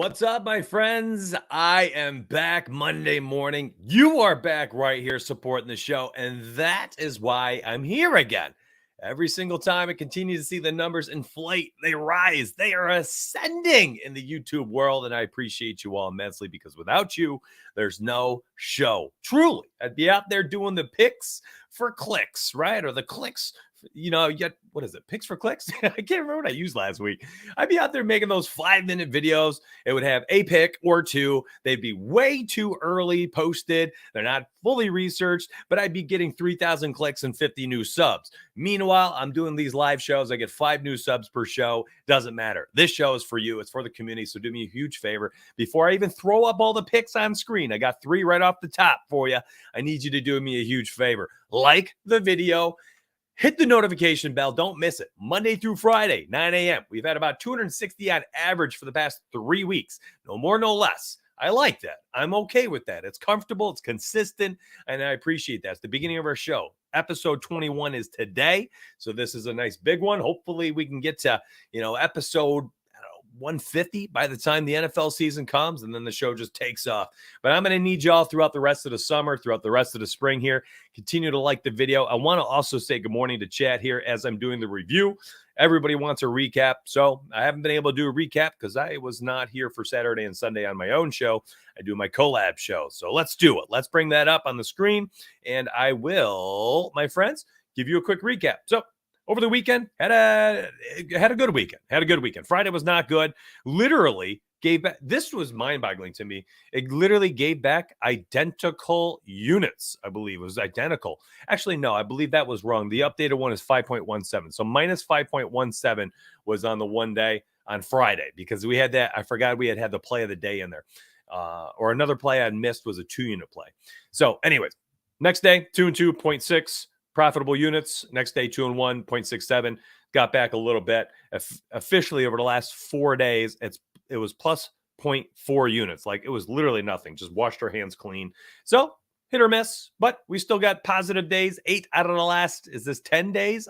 What's up, my friends? I am back Monday morning. You are back right here supporting the show, and that is why I'm here again. Every single time I continue to see the numbers inflate, they rise, they are ascending in the YouTube world, and I appreciate you all immensely because without you, there's no show. Truly, I'd be out there doing the picks for clicks, right? Or the clicks, you get, what is it, picks for clicks? I can't remember what I used last week. I'd be out there making those 5-minute videos. It would have a pick or two. They'd be way too early posted. They're not fully researched, but I'd be getting 3,000 clicks and 50 new subs. Meanwhile, I'm doing these live shows. I get 5 new subs per show. Doesn't matter. This show is for you. It's for the community. So do me a huge favor. Before I even throw up all the picks on screen, I got 3 right off the top for you. I need you to do me a huge favor. Like the video. Hit the notification bell. Don't miss it. Monday through Friday, 9 a.m. We've had about 260 on average for the past 3 weeks. No more, no less. I like that. I'm okay with that. It's comfortable. It's consistent. And I appreciate that. It's the beginning of our show. Episode 21 is today. So this is a nice big one. Hopefully we can get to, episode 150 by the time the NFL season comes, and then the show just takes off. But I'm going to need y'all throughout the rest of the summer, throughout the rest of the spring here. Continue to like the video. I want to also say good morning to chat here as I'm doing the review. Everybody wants a recap, so I haven't been able to do a recap because I was not here for Saturday and Sunday on my own show. I do my collab show, so let's do it. Let's bring that up on the screen, and I will, my friends, give you a quick recap. So over the weekend, had a good weekend. Friday was not good. Literally gave back. This was mind-boggling to me. It literally gave back identical units. I believe it was identical. Actually, no, I believe that was wrong. The updated one is 5.17. So minus 5.17 was on the one day on Friday because we had that. I forgot we had the play of the day in there. Or another play I missed was a 2-unit play. So anyways, next day, 2 and 2.6. Profitable units. Next day, 2 and 1, 0.67. Got back a little bit. Officially, over the last 4 days, it was plus 0.4 units. Like, it was literally nothing. Just washed our hands clean. So, hit or miss, but we still got positive days. 8 out of the last, is this 10 days?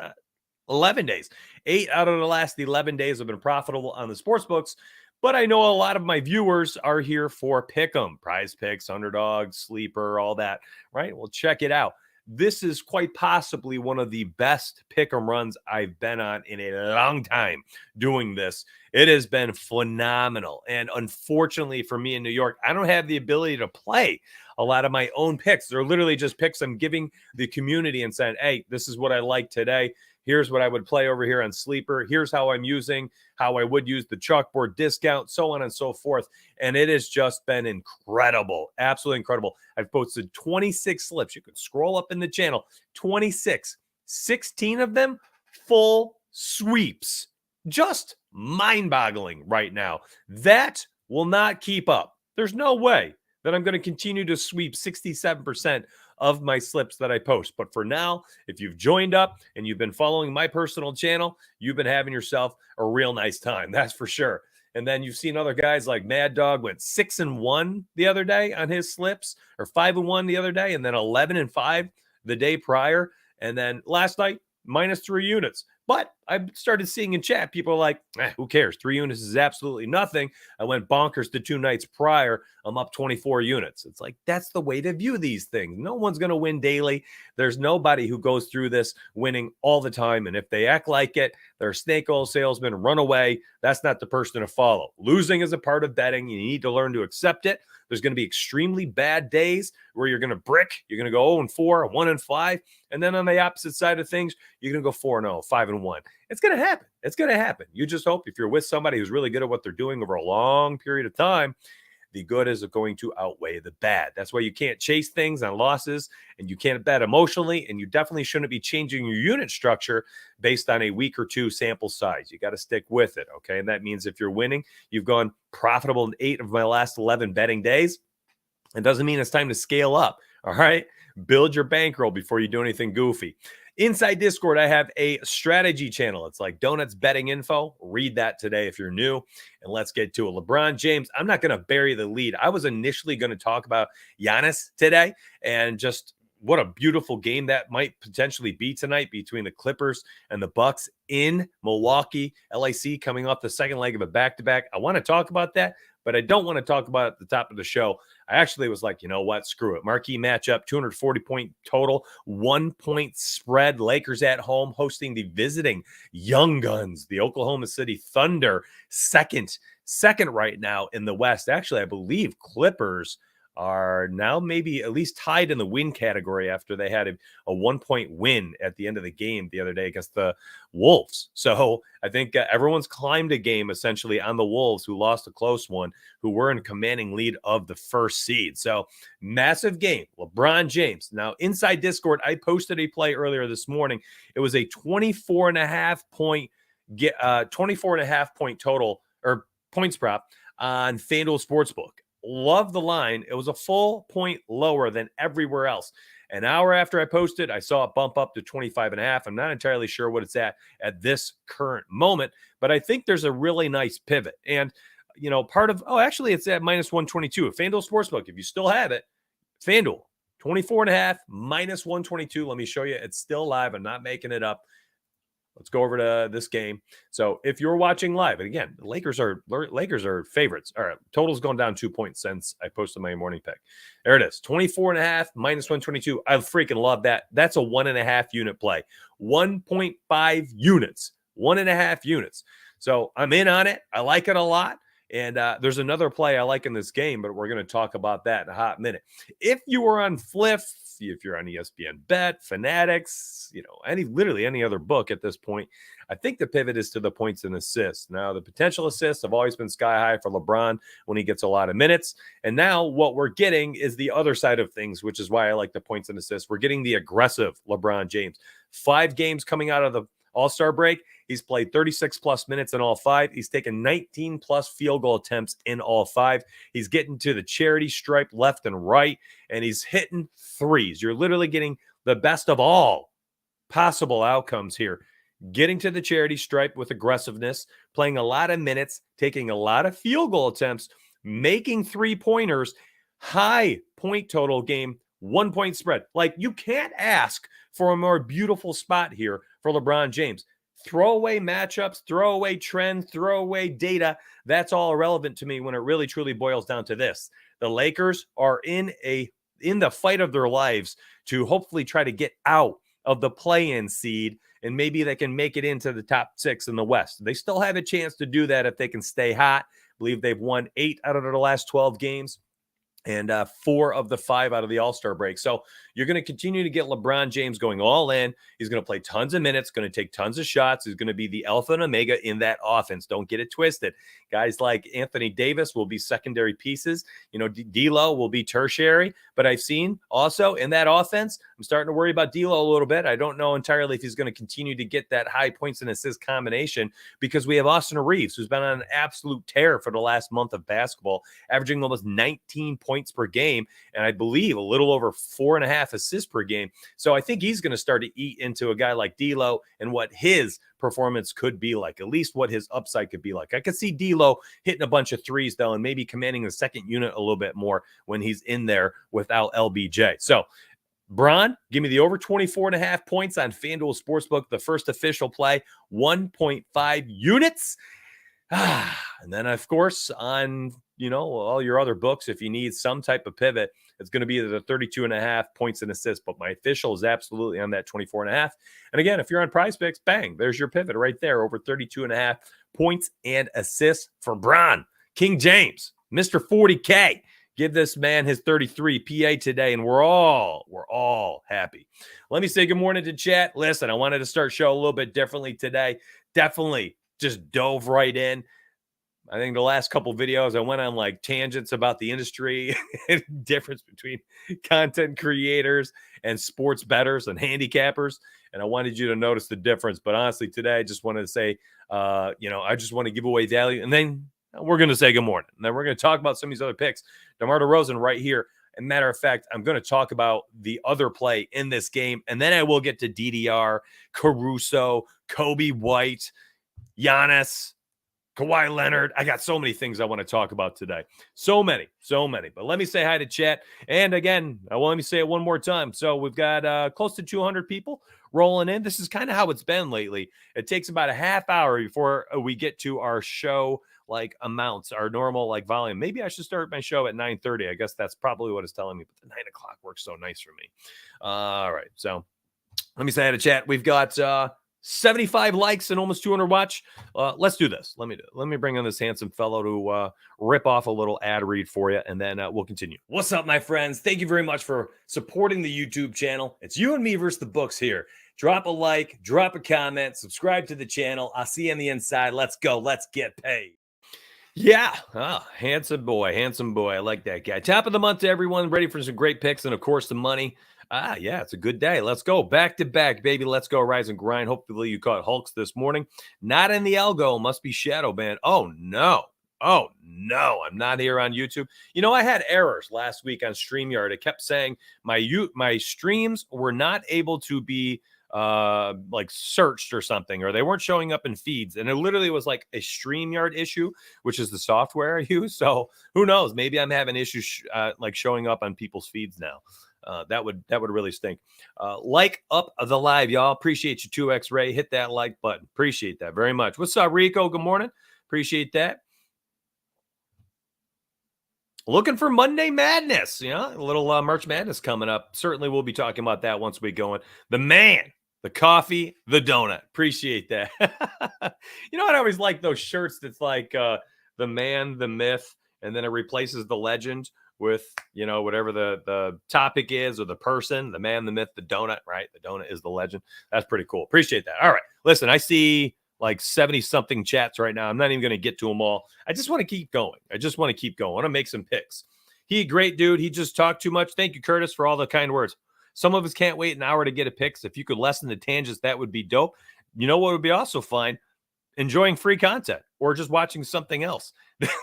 11 days. 8 out of the last 11 days have been profitable on the sports books. But I know a lot of my viewers are here for Pick'em, Prizepicks, Underdog, Sleeper, all that, right? Well, check it out. This is quite possibly one of the best pick'em runs I've been on in a long time doing this. It has been phenomenal. And unfortunately for me in New York, I don't have the ability to play a lot of my own picks. They're literally just picks I'm giving the community and saying, hey, this is what I like today. Here's what I would play over here on Sleeper. Here's how I would use the chalkboard discount, so on and so forth. And it has just been incredible. Absolutely incredible. I've posted 26 slips. You can scroll up in the channel. 26. 16 of them full sweeps. Just mind-boggling right now. That will not keep up. There's no way that I'm going to continue to sweep 67% of my slips that I post. But for now, if you've joined up and you've been following my personal channel, you've been having yourself a real nice time. That's for sure. And then you've seen other guys like Mad Dog went 6 and 1 the other day on his slips, or 5 and 1 the other day, and then 11 and 5 the day prior. And then last night, minus 3 units. But I started seeing in chat, people are like, who cares? 3 units is absolutely nothing. I went bonkers the 2 nights prior. I'm up 24 units. It's like, that's the way to view these things. No one's going to win daily. There's nobody who goes through this winning all the time. And if they act like it, they're a snake oil salesman, run away. That's not the person to follow. Losing is a part of betting. You need to learn to accept it. There's going to be extremely bad days where you're going to brick. You're going to go 0 and 4, 1 and 5. And then on the opposite side of things, you're going to go 4 and 0, 5 and 1. It's going to happen. It's going to happen. You just hope if you're with somebody who's really good at what they're doing over a long period of time, the good is going to outweigh the bad. That's why you can't chase things on losses, and you can't bet emotionally, and you definitely shouldn't be changing your unit structure based on a week or 2 sample size. You got to stick with it, okay? And that means if you're winning, you've gone profitable in 8 of my last 11 betting days. It doesn't mean it's time to scale up, all right? Build your bankroll before you do anything goofy. Inside Discord, I have a strategy channel. It's like Donuts Betting Info. Read that today if you're new. And let's get to it. LeBron James, I'm not going to bury the lead. I was initially going to talk about Giannis today and just what a beautiful game that might potentially be tonight between the Clippers and the Bucks in Milwaukee. LAC coming off the second leg of a back-to-back. I want to talk about that, but I don't want to talk about it at the top of the show. I actually was like, you know what? Screw it. Marquee matchup, 240-point total, 1-point spread. Lakers at home hosting the visiting Young Guns, the Oklahoma City Thunder, second right now in the West. Actually, I believe Clippers are now maybe at least tied in the win category after they had a 1-point win at the end of the game the other day against the Wolves. So I think everyone's climbed a game essentially on the Wolves, who lost a close one, who were in commanding lead of the first seed. So massive game. LeBron James. Now, inside Discord, I posted a play earlier this morning. It was a 24.5 point total or points prop on FanDuel Sportsbook. Love the line. It was a full point lower than everywhere else. An hour after I posted, I saw it bump up to 25.5. I'm not entirely sure what it's at this current moment, but I think there's a really nice pivot. And, you know, actually it's at minus 122 at FanDuel Sportsbook. If you still have it, FanDuel, 24.5, minus 122. Let me show you. It's still live. I'm not making it up. Let's go over to this game. So if you're watching live, and again, the Lakers are favorites. All right, total's going down 2 points since I posted my morning pick. There it is, 24.5, minus 122. I freaking love that. That's a 1.5 unit play. 1.5 units, 1.5 units. So I'm in on it. I like it a lot. And there's another play I like in this game, but we're going to talk about that in a hot minute. If you are on Fliff, if you're on ESPN Bet, Fanatics, you know, literally any other book at this point, I think the pivot is to the points and assists. Now, the potential assists have always been sky high for LeBron when he gets a lot of minutes. And now what we're getting is the other side of things, which is why I like the points and assists. We're getting the aggressive LeBron James. 5 games coming out of the All-Star break. He's played 36 plus minutes in all 5. He's taken 19 plus field goal attempts in all 5. He's getting to the charity stripe left and right, and he's hitting threes. You're literally getting the best of all possible outcomes here. Getting to the charity stripe with aggressiveness, playing a lot of minutes, taking a lot of field goal attempts, making 3-pointers, high point total game, 1-point spread. Like, you can't ask for a more beautiful spot here for LeBron James. Throw away matchups, throw away trends, throw away data. That's all irrelevant to me when it really truly boils down to this. The Lakers are in the fight of their lives to hopefully try to get out of the play-in seed, and maybe they can make it into the top 6 in the West. They still have a chance to do that if they can stay hot. I believe they've won 8 out of their last 12 games. And 4 of the 5 out of the All-Star break. So you're going to continue to get LeBron James going all in. He's going to play tons of minutes, going to take tons of shots. He's going to be the alpha and omega in that offense. Don't get it twisted. Guys like Anthony Davis will be secondary pieces. You know, D'Lo will be tertiary. But I've seen also in that offense, I'm starting to worry about D'Lo a little bit. I don't know entirely if he's going to continue to get that high points and assist combination, because we have Austin Reeves, who's been on an absolute tear for the last month of basketball, averaging almost 19 points per game, and I believe a little over 4.5 assists per game. So I think he's going to start to eat into a guy like D'Lo and what his performance could be like, at least what his upside could be like. I could see D'Lo hitting a bunch of threes, though, and maybe commanding the second unit a little bit more when he's in there without LBJ. So Bron, give me the over 24.5 points on FanDuel Sportsbook, the first official play, 1.5 units. And then, of course, on, you know, all your other books, if you need some type of pivot, it's going to be the 32.5 points and assists. But my official is absolutely on that 24.5. And again, if you're on Prizepicks, bang, there's your pivot right there, over 32.5 points and assists for Bron. King James, Mr. 40K. Give this man his 33 PA today, and we're all happy. Let me say good morning to chat. Listen, I wanted to start show a little bit differently today. Definitely just dove right in. I think the last couple videos I went on like tangents about the industry and difference between content creators and sports bettors and handicappers. And I wanted you to notice the difference. But honestly, today I just wanted to say, I just want to give away value. And then we're going to say good morning. And then we're going to talk about some of these other picks. DeMar DeRozan right here. And matter of fact, I'm going to talk about the other play in this game. And then I will get to DDR, Caruso, Kobe White, Giannis, Kawhi Leonard. I got so many things I want to talk about today. So many. But let me say hi to chat. And again, let me say it one more time. So we've got close to 200 people rolling in. This is kind of how it's been lately. It takes about a half hour before we get to our show like amounts, our normal like volume. Maybe I should start my show at 9:30. I guess that's probably what it's telling me, but the 9 o'clock works so nice for me. All right. So let me say hi to chat. We've got 75 likes and almost 200 watch. Let's do this. Let me bring on this handsome fellow to rip off a little ad read for you, and then we'll continue. What's up, my friends? Thank you very much for supporting the YouTube channel. It's you and me versus the books here. Drop a like, drop a comment, subscribe to the channel. I'll see you on the inside. Let's go. Let's get paid. Yeah. Oh, handsome boy. Handsome boy. I like that guy. Top of the month to everyone. Ready for some great picks and, of course, the money. Yeah, it's a good day. Let's go. Back to back, baby. Let's go. Rise and grind. Hopefully you caught Hulks this morning. Not in the algo. Must be Shadow Band. Oh, no. Oh, no. I'm not here on YouTube. You know, I had errors last week on StreamYard. It kept saying my streams were not able to be like searched or something, or they weren't showing up in feeds, and it literally was like a StreamYard issue, which is the software I use. So who knows, maybe I'm having issues like showing up on people's feeds now. That would really stink. Like up the live, y'all. Appreciate you, 2x Ray. Hit that like button. Appreciate that very much. What's up, Rico? Good morning. Appreciate that. Looking for Monday Madness, you know, a little March Madness coming up. Certainly we'll be talking about that once we go in. The man, the coffee, the donut. Appreciate that. You know what? I always like those shirts that's like the man, the myth, and then it replaces the legend with, you know, whatever the topic is or the person, the man, the myth, the donut, right? The donut is the legend. That's pretty cool. Appreciate that. All right. Listen, I see like 70 something chats right now. I'm not even going to get to them all. I just want to keep going. I want to make some picks. He, great dude. He just talked too much. Thank you, Curtis, for all the kind words. Some of us can't wait an hour to get a picks. If you could lessen the tangents, that would be dope. You know what would be also fine? Enjoying free content or just watching something else.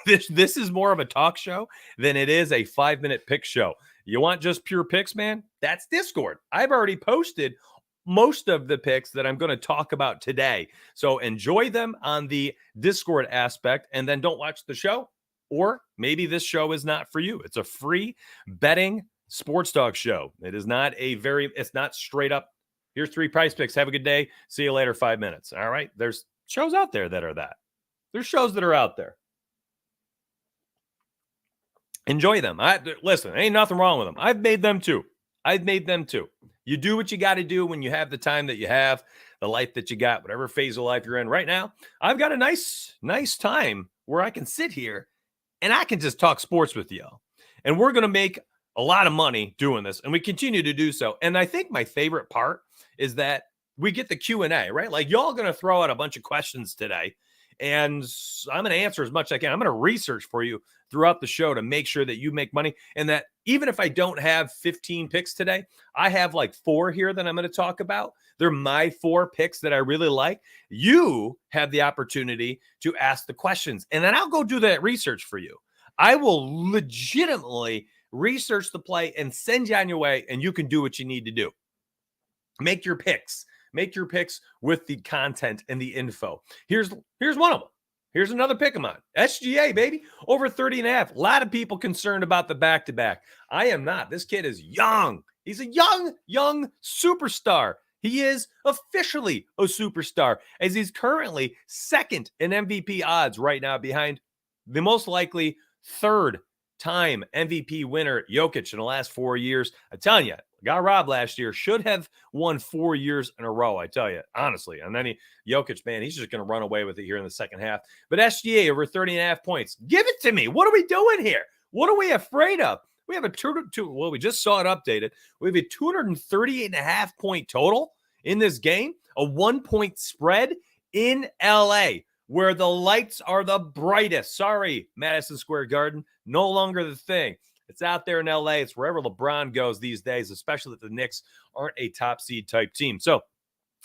This is more of a talk show than it is a 5-minute pick show. You want just pure picks, man? That's Discord. I've already posted most of the picks that I'm going to talk about today. So enjoy them on the Discord aspect, and then don't watch the show. Or maybe this show is not for you. It's a free betting sports talk show. It is not it's not straight up, here's 3 prize picks. Have a good day. See you later, 5 minutes. All right. There's shows out there that are that. There's shows that are out there. Enjoy them. Listen, ain't nothing wrong with them. I've made them too. You do what you got to do when you have the time that you have, the life that you got, whatever phase of life you're in right now. I've got a nice time where I can sit here and I can just talk sports with y'all. And we're going to make a lot of money doing this, and we continue to do so. And I think my favorite part is that we get the Q&A, right? Like, y'all going to throw out a bunch of questions today, and I'm going to answer as much as I can. I'm going to research for you throughout the show to make sure that you make money, and that even if I don't have 15 picks today, I have like 4 here that I'm going to talk about. They're my 4 picks that I really like. You have the opportunity to ask the questions, and then I'll go do that research for you. I will legitimately research the play and send you on your way, and you can do what you need to do. Make your picks. Make your picks with the content and the info. Here's one of them. Here's another pick of mine. SGA, baby. Over 30.5. A lot of people concerned about the back-to-back. I am not. This kid is young. He's a young superstar. He is officially a superstar, as he's currently second in MVP odds right now, behind the most likely third-time MVP winner, Jokic, in the last 4 years. I'm telling you, got robbed last year. Should have won 4 years in a row, I tell you, honestly. And then Jokic, man, he's just going to run away with it here in the second half. But SGA over 30.5 points. Give it to me. What are we doing here? What are we afraid of? We have we just saw it updated. We have a 238.5 point total in this game, a 1-point spread in LA, where the lights are the brightest. Sorry, Madison Square Garden, no longer the thing. It's out there in LA. It's wherever LeBron goes these days, especially if the Knicks aren't a top seed type team. So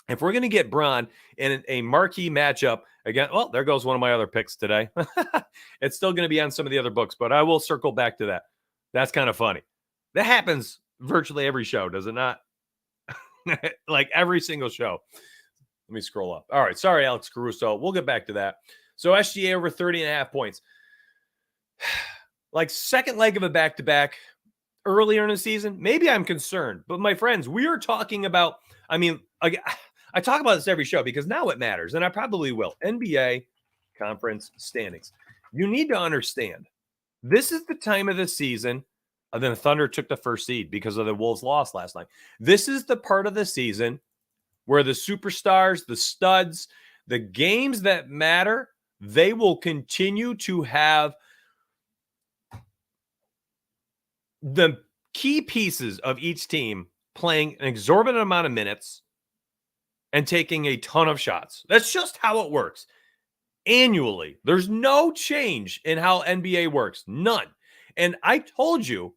if we're going to get Bron in a marquee matchup again, well, there goes one of my other picks today. It's still going to be on some of the other books, but I will circle back to that. That's kind of funny. That happens virtually every show, does it not? Like every single show. Let me scroll up. All right. Sorry, Alex Caruso. We'll get back to that. So SGA over 30.5 points. Like second leg of a back-to-back earlier in the season, maybe I'm concerned. But my friends, we are talking about, I talk about this every show because now it matters, and I probably will. NBA conference standings. You need to understand, this is the time of the season. And then the Thunder took the first seed because of the Wolves' loss last night. This is the part of the season where the superstars, the studs, the games that matter, they will continue to have the key pieces of each team playing an exorbitant amount of minutes and taking a ton of shots. That's just how it works. Annually, there's no change in how NBA works. None. And I told you,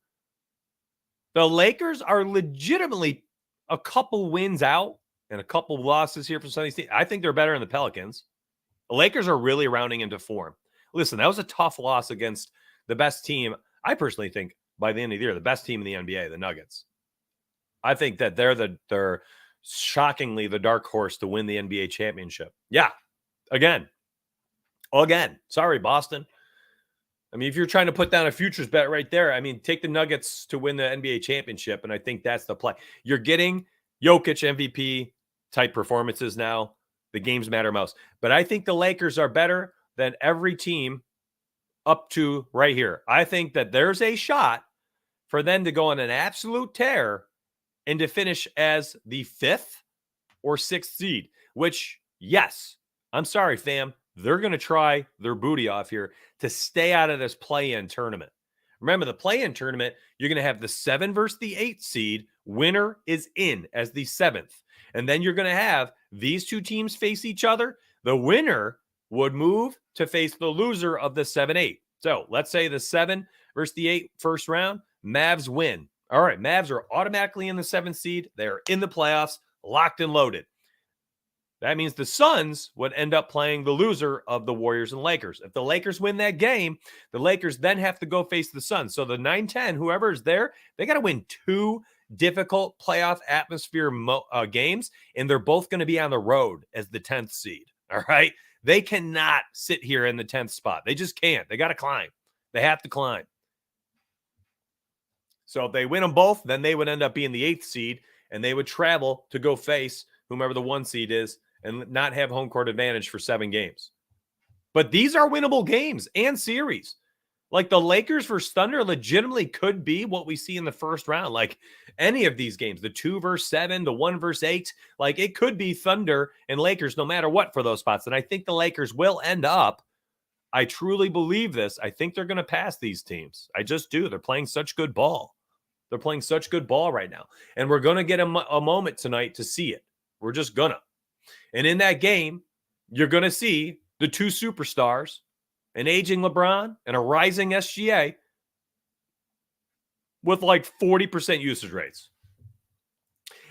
the Lakers are legitimately a couple wins out and a couple losses here from some of these teams. I think they're better than the Pelicans. The Lakers are really rounding into form. Listen, that was a tough loss against the best team. I personally think by the end of the year, the best team in the NBA, the Nuggets. I think that they're shockingly the dark horse to win the NBA championship. Yeah. Again. Sorry, Boston. I mean, if you're trying to put down a futures bet right there, I mean, take the Nuggets to win the NBA championship, and I think that's the play. You're getting Jokic MVP type performances now. The games matter most. But I think the Lakers are better than every team up to right here. I think that there's a shot for them to go on an absolute tear and to finish as the 5th or 6th seed, which, yes, I'm sorry, fam, they're going to try their booty off here to stay out of this play-in tournament. Remember, the play-in tournament, you're going to have the 7 versus the 8 seed. Winner is in as the 7th. And then you're going to have these two teams face each other. The winner would move to face the loser of the 7-8. So let's say the 7 versus the 8 first round, Mavs win. All right, Mavs are automatically in the 7th seed. They're in the playoffs, locked and loaded. That means the Suns would end up playing the loser of the Warriors and Lakers. If the Lakers win that game, the Lakers then have to go face the Suns. So the 9-10, whoever is there, they got to win 2 difficult playoff atmosphere games, and they're both going to be on the road as the 10th seed. All right? They cannot sit here in the 10th spot. They just can't. They got to climb. They have to climb. So if they win them both, then they would end up being the 8th seed, and they would travel to go face whomever the 1 seed is and not have home court advantage for 7 games. But these are winnable games and series. Like the Lakers versus Thunder legitimately could be what we see in the first round. Like any of these games, the 2 versus 7, the 1 versus 8, like it could be Thunder and Lakers no matter what for those spots. And I think the Lakers will end up, I truly believe this, I think they're going to pass these teams. I just do. They're playing such good ball. They're playing such good ball right now. And we're going to get a moment tonight to see it. We're just going to. And in that game, you're going to see the 2 superstars, an aging LeBron and a rising SGA with like 40% usage rates.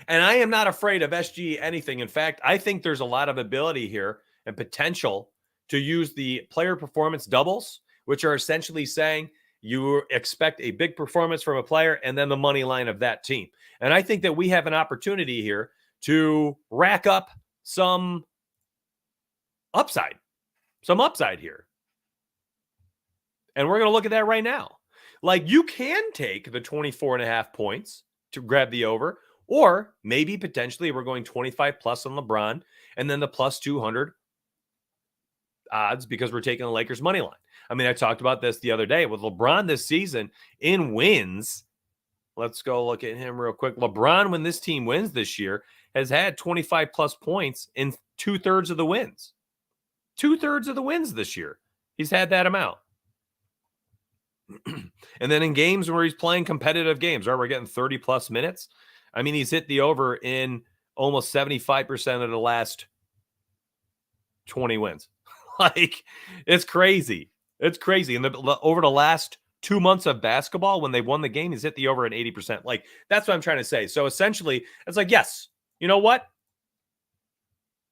And I am not afraid of SGA anything. In fact, I think there's a lot of ability here and potential to use the player performance doubles, which are essentially saying you expect a big performance from a player and then the money line of that team. And I think that we have an opportunity here to rack up some upside here. And we're going to look at that right now. Like you can take the 24.5 points to grab the over, or maybe potentially we're going 25 plus on LeBron and then the plus 200 odds because we're taking the Lakers money line. I mean, I talked about this the other day with LeBron this season in wins. Let's go look at him real quick. LeBron, when this team wins this year, has had 25 plus points in 2/3 of the wins. 2/3 of the wins this year. He's had that amount. And then in games where he's playing competitive games, right, we're getting 30 plus minutes. I mean, he's hit the over in almost 75% of the last 20 wins. Like, it's crazy. It's crazy. And over the last 2 months of basketball, when they won the game, he's hit the over at 80%. Like, that's what I'm trying to say. So essentially, it's like, yes, you know what?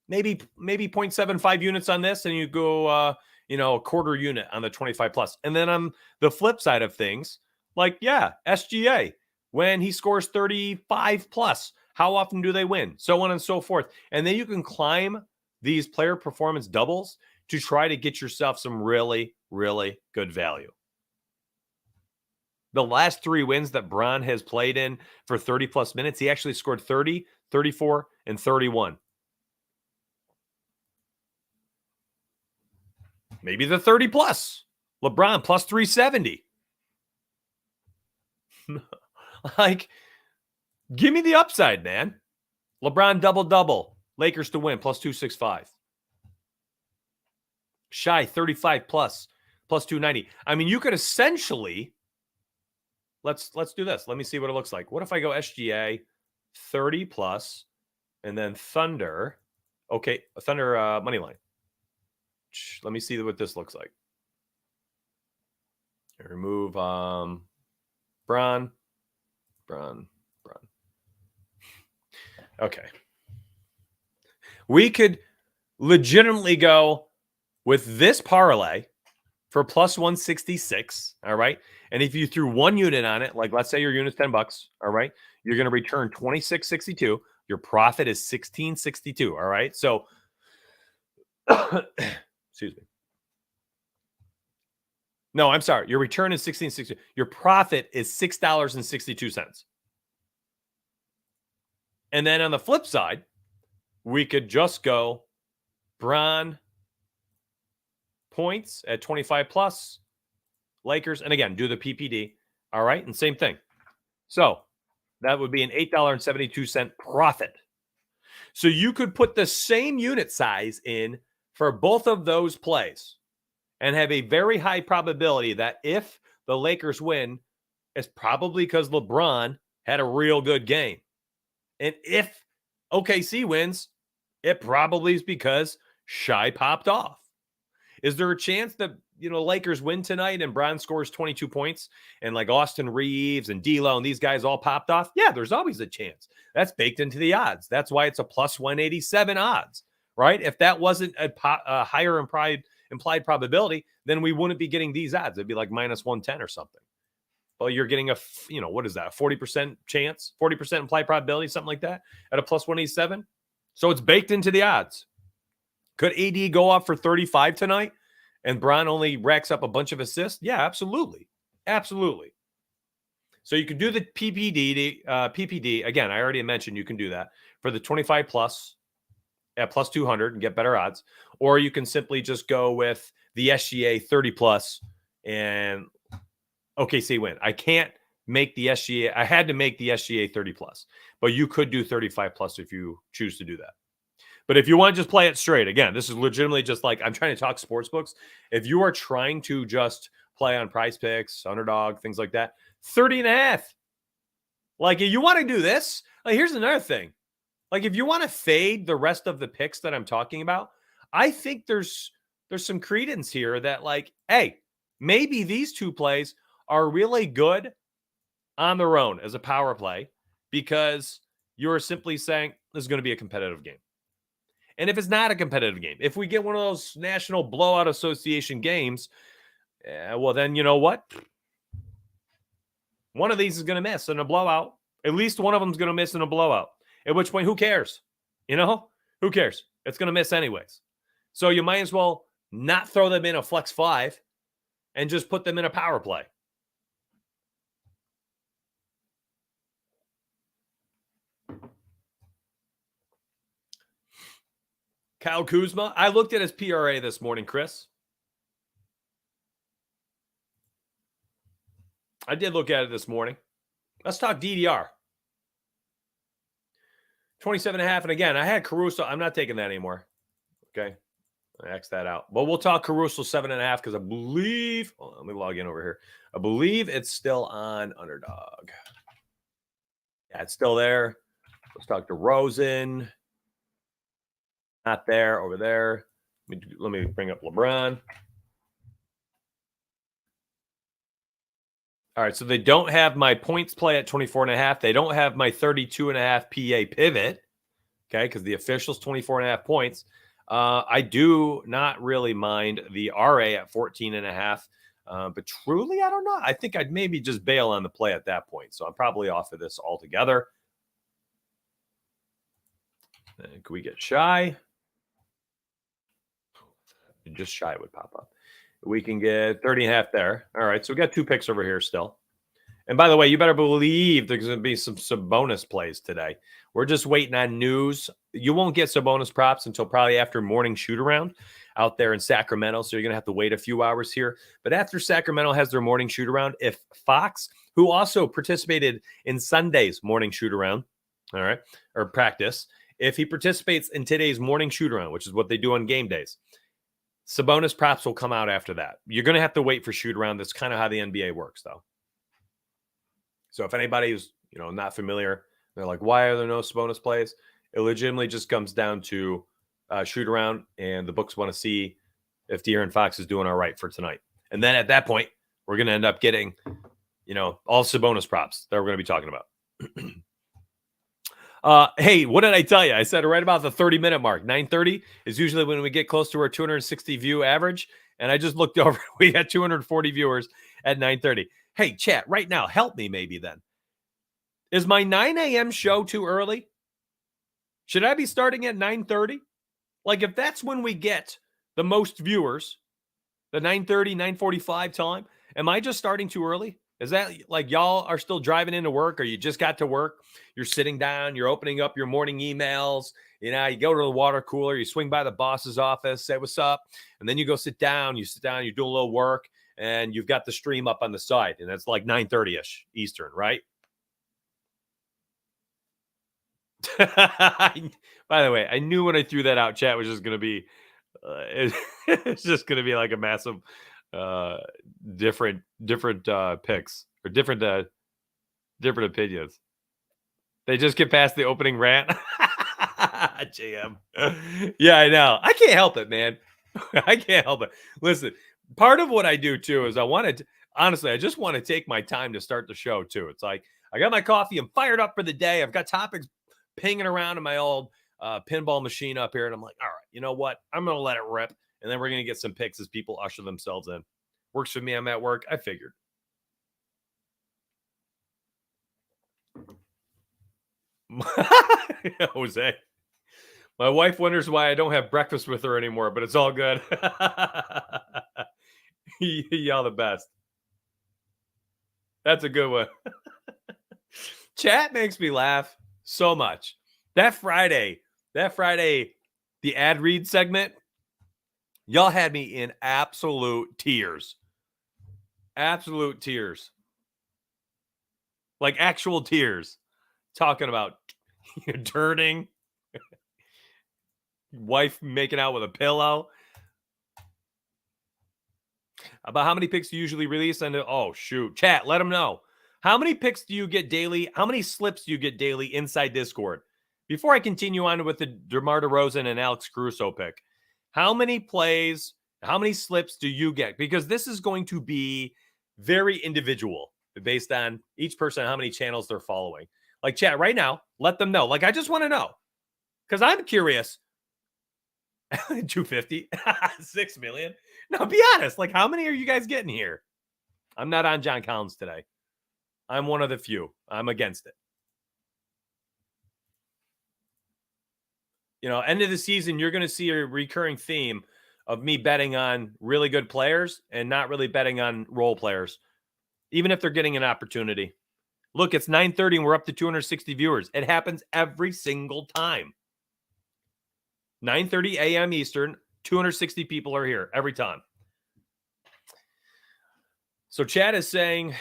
Maybe 0.75 units on this, and you go, a quarter unit on the 25 plus. And then on the flip side of things, like, yeah, SGA, when he scores 35 plus, how often do they win? So on and so forth. And then you can climb these player performance doubles to try to get yourself some really, really good value. The last 3 wins that Bron has played in for 30 plus minutes, he actually scored 30, 34, and 31. Maybe the 30 plus. LeBron plus 370. Like, give me the upside, man. LeBron double-double. Lakers to win plus 265. Shy 35 plus 290. I mean, you could essentially, let's do this. Let me see what it looks like. What if I go SGA 30 plus and then Thunder? Okay, Thunder money line. Let me see what this looks like. Remove Bron. Okay. We could legitimately go with this parlay for plus 166, all right? And if you threw one unit on it, like let's say your unit's $10, all right? You're going to return 26.62. Your profit is 16.62, all right? So excuse me. No, I'm sorry. Your return is 16.62. Your profit is $6.62. And then on the flip side, we could just go Bron points at 25 plus, Lakers, and again, do the PPD. All right, and same thing. So that would be an $8.72 profit. So you could put the same unit size in for both of those plays and have a very high probability that if the Lakers win, it's probably because LeBron had a real good game. And if OKC wins, it probably is because Shy popped off. Is there a chance that, Lakers win tonight and Bron scores 22 points and like Austin Reeves and D'Lo and these guys all popped off? Yeah, there's always a chance. That's baked into the odds. That's why it's a plus 187 odds, right? If that wasn't a higher implied probability, then we wouldn't be getting these odds. It'd be like minus 110 or something. Well, you're getting what is that? A 40% chance, 40% implied probability, something like that at a plus 187. So it's baked into the odds. Could AD go off for 35 tonight and Bron only racks up a bunch of assists? Yeah, absolutely. Absolutely. So you can do the PPD. Again, I already mentioned you can do that for the 25 plus at plus 200 and get better odds. Or you can simply just go with the SGA 30 plus and OKC win. I can't make the SGA. I had to make the SGA 30 plus, but you could do 35 plus if you choose to do that. But if you want to just play it straight, again, this is legitimately just like I'm trying to talk sports books. If you are trying to just play on Prizepicks, Underdog, things like that, 30.5. Like if you want to do this, like here's another thing. Like if you want to fade the rest of the picks that I'm talking about, I think there's some credence here that like, hey, maybe these two plays are really good on their own as a power play because you're simply saying this is going to be a competitive game. And if it's not a competitive game, if we get one of those National Blowout Association games, well, then you know what? One of these is going to miss in a blowout. At least one of them is going to miss in a blowout. At which point, who cares? Who cares? It's going to miss anyways. So you might as well not throw them in a flex 5 and just put them in a power play. Kyle Kuzma, I looked at his PRA this morning, Chris. I did look at it this morning. Let's talk DDR. 27.5. And again, I had Caruso. I'm not taking that anymore. Okay. I X that out. But we'll talk Caruso 7.5 because I believe, let me log in over here. I believe it's still on Underdog. Yeah, it's still there. Let's talk to Rosen. Not there, over there. Let me bring up LeBron. All right, so they don't have my points play at 24.5. They don't have my 32.5 PA pivot, okay, because the official's 24.5 points. I do not really mind the RA at 14.5, but truly, I don't know. I think I'd maybe just bail on the play at that point, so I'm probably off of this altogether. Can we get Shy? Just Shy would pop up. We can get 30.5 there. All right, so we got 2 picks over here still. And by the way, you better believe there's going to be some bonus plays today. We're just waiting on news. You won't get some bonus props until probably after morning shoot around. out there in Sacramento, so you're going to have to wait a few hours here. But after Sacramento has their morning shoot around, if Fox, who also participated in Sunday's morning shoot around, all right, or practice, if he participates in today's morning shoot around, which is what they do on game days, Sabonis props will come out after that. You're going to have to wait for shoot around. That's kind of how the NBA works, though. So if anybody who's not familiar, they're like, why are there no Sabonis plays? It legitimately just comes down to shoot around, and the books want to see if De'Aaron Fox is doing all right for tonight. And then at that point, we're going to end up getting, all Sabonis props that we're going to be talking about. Hey, what did I tell you? I said right about the 30-minute mark. 9:30 is usually when we get close to our 260 view average. And I just looked over. We got 240 viewers at 9:30. Hey, chat, right now, help me maybe then. Is my 9 a.m. show too early? Should I be starting at 9:30? Like, if that's when we get the most viewers, the 9:30, 9:45 time, am I just starting too early? Is that like y'all are still driving into work, or you just got to work? You're sitting down, you're opening up your morning emails. You go to the water cooler, you swing by the boss's office, say what's up, and then you go sit down, you do a little work, and you've got the stream up on the side, and that's like 9:30-ish Eastern, right? By the way, I knew when I threw that out, chat was just going to be, it's just going to be like a massive, different picks or different opinions. They just get past the opening rant. JM. Yeah, I know. I can't help it, man. I can't help it. Listen, part of what I do too is I just want to take my time to start the show too. It's like, I got my coffee. I'm fired up for the day. I've got topics pinging around in my old pinball machine up here. And I'm like, all right, you know what? I'm going to let it rip. And then we're going to get some picks as people usher themselves in. Works for me. I'm at work. I figured. Jose. My wife wonders why I don't have breakfast with her anymore, but it's all good. Y'all the best. That's a good one. Chat makes me laugh so much. That Friday, the ad read segment, y'all had me in absolute tears. Absolute tears. Like actual tears. Talking about turning, wife making out with a pillow. About how many picks do you usually release? And oh, shoot. Chat, let them know. How many picks do you get daily? How many slips do you get daily inside Discord? Before I continue on with the DeMar DeRozan and Alex Caruso pick, how many plays, how many slips do you get? Because this is going to be very individual based on each person, how many channels they're following. Like, chat, right now, let them know. Like, I just want to know. Because I'm curious. 250? 6 million? No, be honest. Like, how many are you guys getting here? I'm not on John Collins today. I'm one of the few. I'm against it. End of the season, you're going to see a recurring theme of me betting on really good players and not really betting on role players, even if they're getting an opportunity. Look, it's 9:30 and we're up to 260 viewers. It happens every single time. 9:30 a.m. Eastern, 260 people are here every time. So chat is saying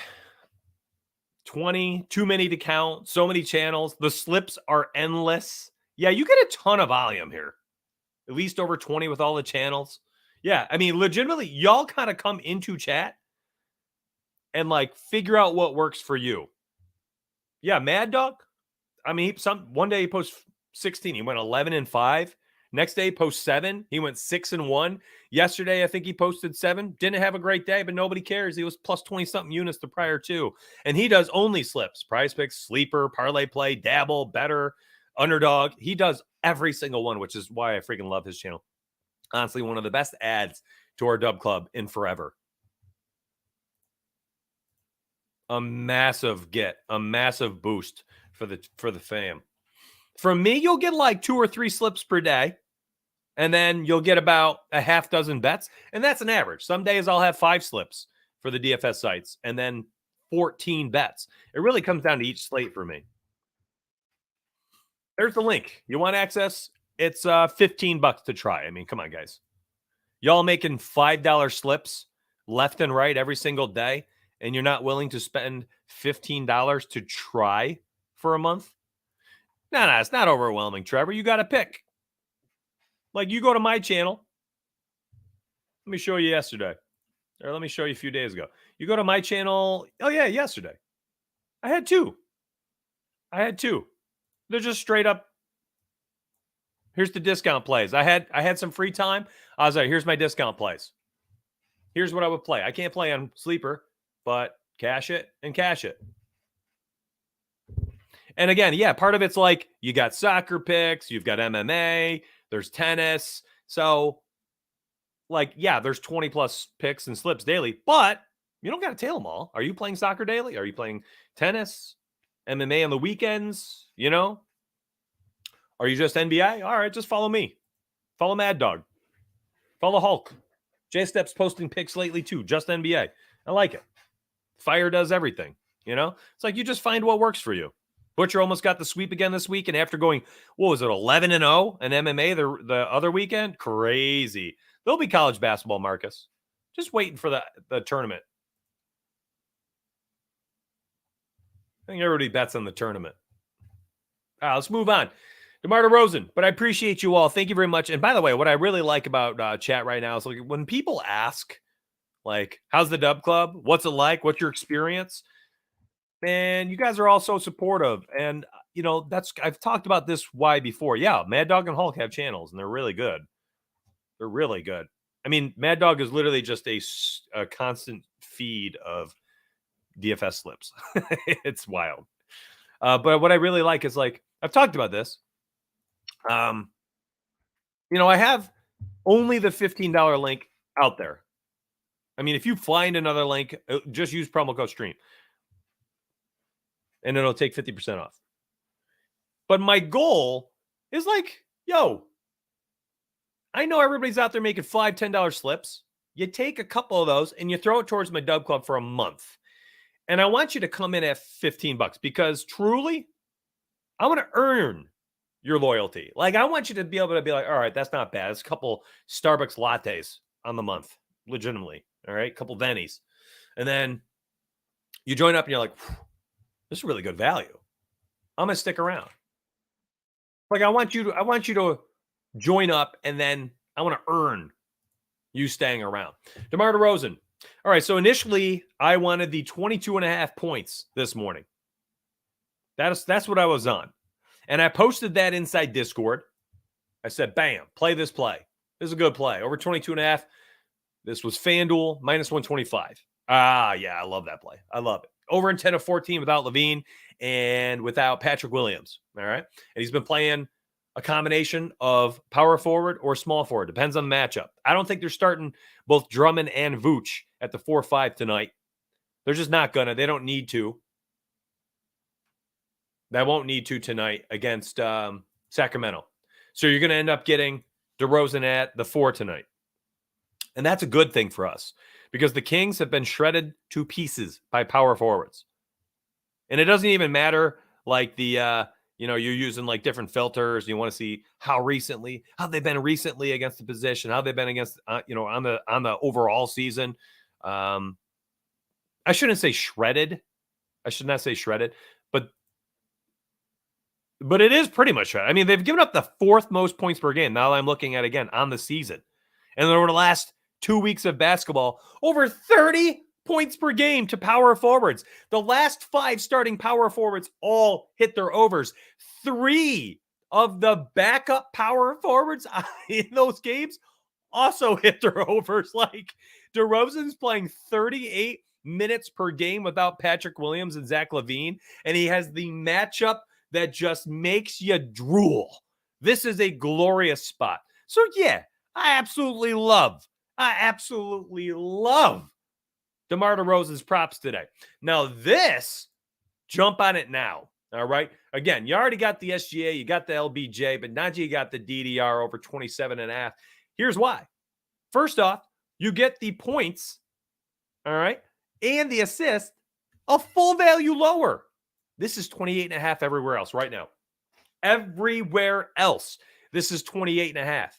20, too many to count, so many channels. The slips are endless. Yeah, you get a ton of volume here. At least over 20 with all the channels. Yeah, I mean, legitimately, y'all kind of come into chat and like figure out what works for you. Yeah, Mad Dog. I mean, one day he posts 16. He went 11-5. Next day, he posts 7. He went 6-1. Yesterday, I think he posted 7. Didn't have a great day, but nobody cares. He was plus 20-something units the prior two. And he does only slips. Prizepicks, sleeper, parlay play, dabble, better, underdog. He does every single one, which is why I freaking love his channel. Honestly, one of the best ads to our Dub Club in forever. A massive boost for the fam. From me, you'll get like 2 or 3 slips per day, and then you'll get about a half dozen bets, and that's an average. Some days I'll have 5 slips for the DFS sites, and then 14 bets. It really comes down to each slate for me. There's the link. You want access? It's $15 to try. I mean, come on, guys. Y'all making $5 slips left and right every single day, and you're not willing to spend $15 to try for a month? No, it's not overwhelming, Trevor. You got to pick. Like, you go to my channel. Let me show you yesterday. Or let me show you a few days ago. You go to my channel. Oh, yeah, yesterday. I had two. They're just straight up. Here's the discount plays. I had some free time. I was like, here's my discount plays. Here's what I would play. I can't play on Sleeper, but cash it and cash it. And again, yeah, part of it's like you got soccer picks, you've got MMA, there's tennis. So, like, yeah, there's 20 plus picks and slips daily, but you don't got to tail them all. Are you playing soccer daily? Are you playing tennis, MMA on the weekends? You know? Are you just NBA? All right, just follow me. Follow Mad Dog. Follow Hulk. J Step's posting picks lately too, just NBA. I like it. Fire does everything. You know? It's like you just find what works for you. Butcher almost got the sweep again this week, and after going, what was it, 11-0 in MMA the other weekend? Crazy. There'll be college basketball, Marcus. Just waiting for the tournament. I think everybody bets on the tournament. All right, let's move on. DeMar DeRozan, but I appreciate you all. Thank you very much. And by the way, what I really like about chat right now is like when people ask, like, how's the Dub Club? What's it like? What's your experience? Man, you guys are all so supportive. And, you know, I've talked about this why before. Yeah, Mad Dog and Hulk have channels, and they're really good. They're really good. I mean, Mad Dog is literally just a constant feed of DFS slips. It's wild. But what I really like is, like, I've talked about this. You know, I have only the $15 link out there. I mean, if you find another link, just use promo code STREAM. And it'll take 50% off. But my goal is like, yo, I know everybody's out there making $5, $10 slips. You take a couple of those and you throw it towards my Dub Club for a month. And I want you to come in at $15 because truly, I want to earn your loyalty. Like, I want you to be able to be like, all right, that's not bad. It's a couple Starbucks lattes on the month, legitimately. All right, a couple Vennies. And then you join up and you're like, this is really good value. I'm going to stick around. Like, I want you to join up, and then I want to earn you staying around. DeMar DeRozan. All right, so initially I wanted the 22.5 points this morning. That's what I was on. And I posted that inside Discord. I said, bam, play this play. This is a good play. Over 22.5. This was FanDuel, minus 125. Yeah, I love that play. I love it. Over in 10 of 14 without Levine and without Patrick Williams. All right. And he's been playing a combination of power forward or small forward. Depends on the matchup. I don't think they're starting both Drummond and Vooch at the 4-5 tonight. They're just not going to. They don't need to. That won't need to tonight against Sacramento. So you're going to end up getting DeRozan at the 4 tonight. And that's a good thing for us because the Kings have been shredded to pieces by power forwards. And it doesn't even matter like the, you're using like different filters. You want to see how they've been recently against the position, how they've been against, on the overall season. I shouldn't say shredded. I should not say shredded, but it is pretty much shredded. I mean, they've given up the 4th most points per game. Now I'm looking at again on the season. And over the last 2 weeks of basketball, over 30 points per game to power forwards. The last 5 starting power forwards all hit their overs. 3 of the backup power forwards in those games also hit their overs. Like, DeRozan's playing 38 minutes per game without Patrick Williams and Zach LaVine, and he has the matchup that just makes you drool. This is a glorious spot. So, yeah, I absolutely love DeMar DeRozan's props today. Now, jump on it now. All right. Again, you already got the SGA, you got the LBJ, but now you got the DDR over 27.5. Here's why. First off, you get the points, all right, and the assist a full value lower. This is 28.5 everywhere else right now. Everywhere else, this is 28.5.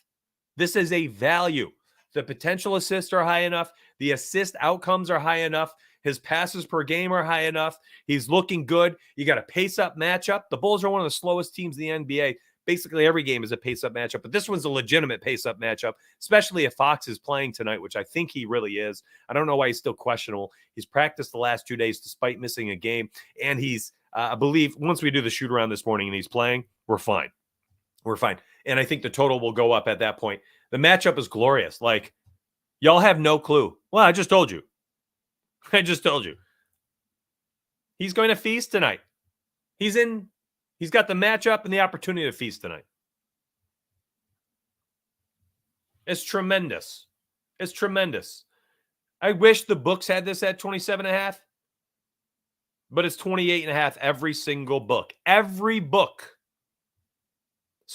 This is a value. The potential assists are high enough. The assist outcomes are high enough. His passes per game are high enough. He's looking good. You got a pace-up matchup. The Bulls are one of the slowest teams in the NBA. Basically, every game is a pace-up matchup, but this one's a legitimate pace-up matchup, especially if Fox is playing tonight, which I think he really is. I don't know why he's still questionable. He's practiced the last 2 days despite missing a game, and he's, I believe, once we do the shoot-around this morning and he's playing, we're fine. We're fine. And I think the total will go up at that point. The matchup is glorious. Like, y'all have no clue. Well, I just told you. I just told you. He's going to feast tonight. He's got the matchup and the opportunity to feast tonight. It's tremendous. It's tremendous. I wish the books had this at 27.5, but it's 28.5 every single book. Every book.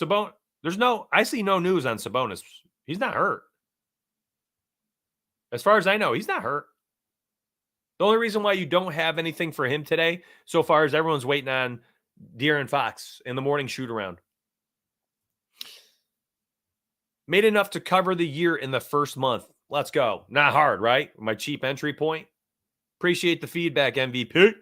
I see no news on Sabonis. He's not hurt. As far as I know, he's not hurt. The only reason why you don't have anything for him today so far is everyone's waiting on De'Aaron Fox in the morning shoot around. Made enough to cover the year in the first month. Let's go. Not hard, right? My cheap entry point. Appreciate the feedback, MVP.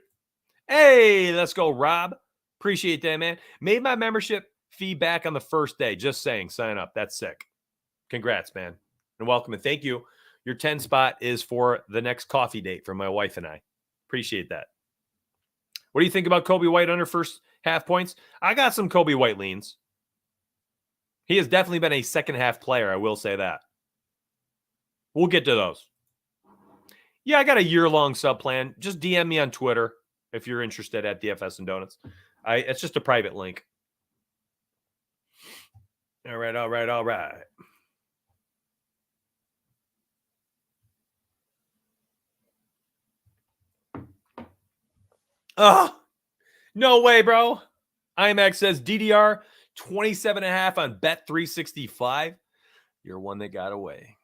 Hey, let's go, Rob. Appreciate that, man. Made my membership feedback on the first day. Just saying, sign up. That's sick. Congrats, man. And welcome and thank you. Your 10 spot is for the next coffee date for my wife and I. Appreciate that. What do you think about Kobe White under first half points? I got some Kobe White leans. He has definitely been a second half player, I will say that. We'll get to those. Yeah, I got a year-long sub plan. Just DM me on Twitter if you're interested at DFS and Donuts. It's just a private link. All right. Oh, no way, bro. IMAX says DDR 27.5 on Bet365. You're one that got away.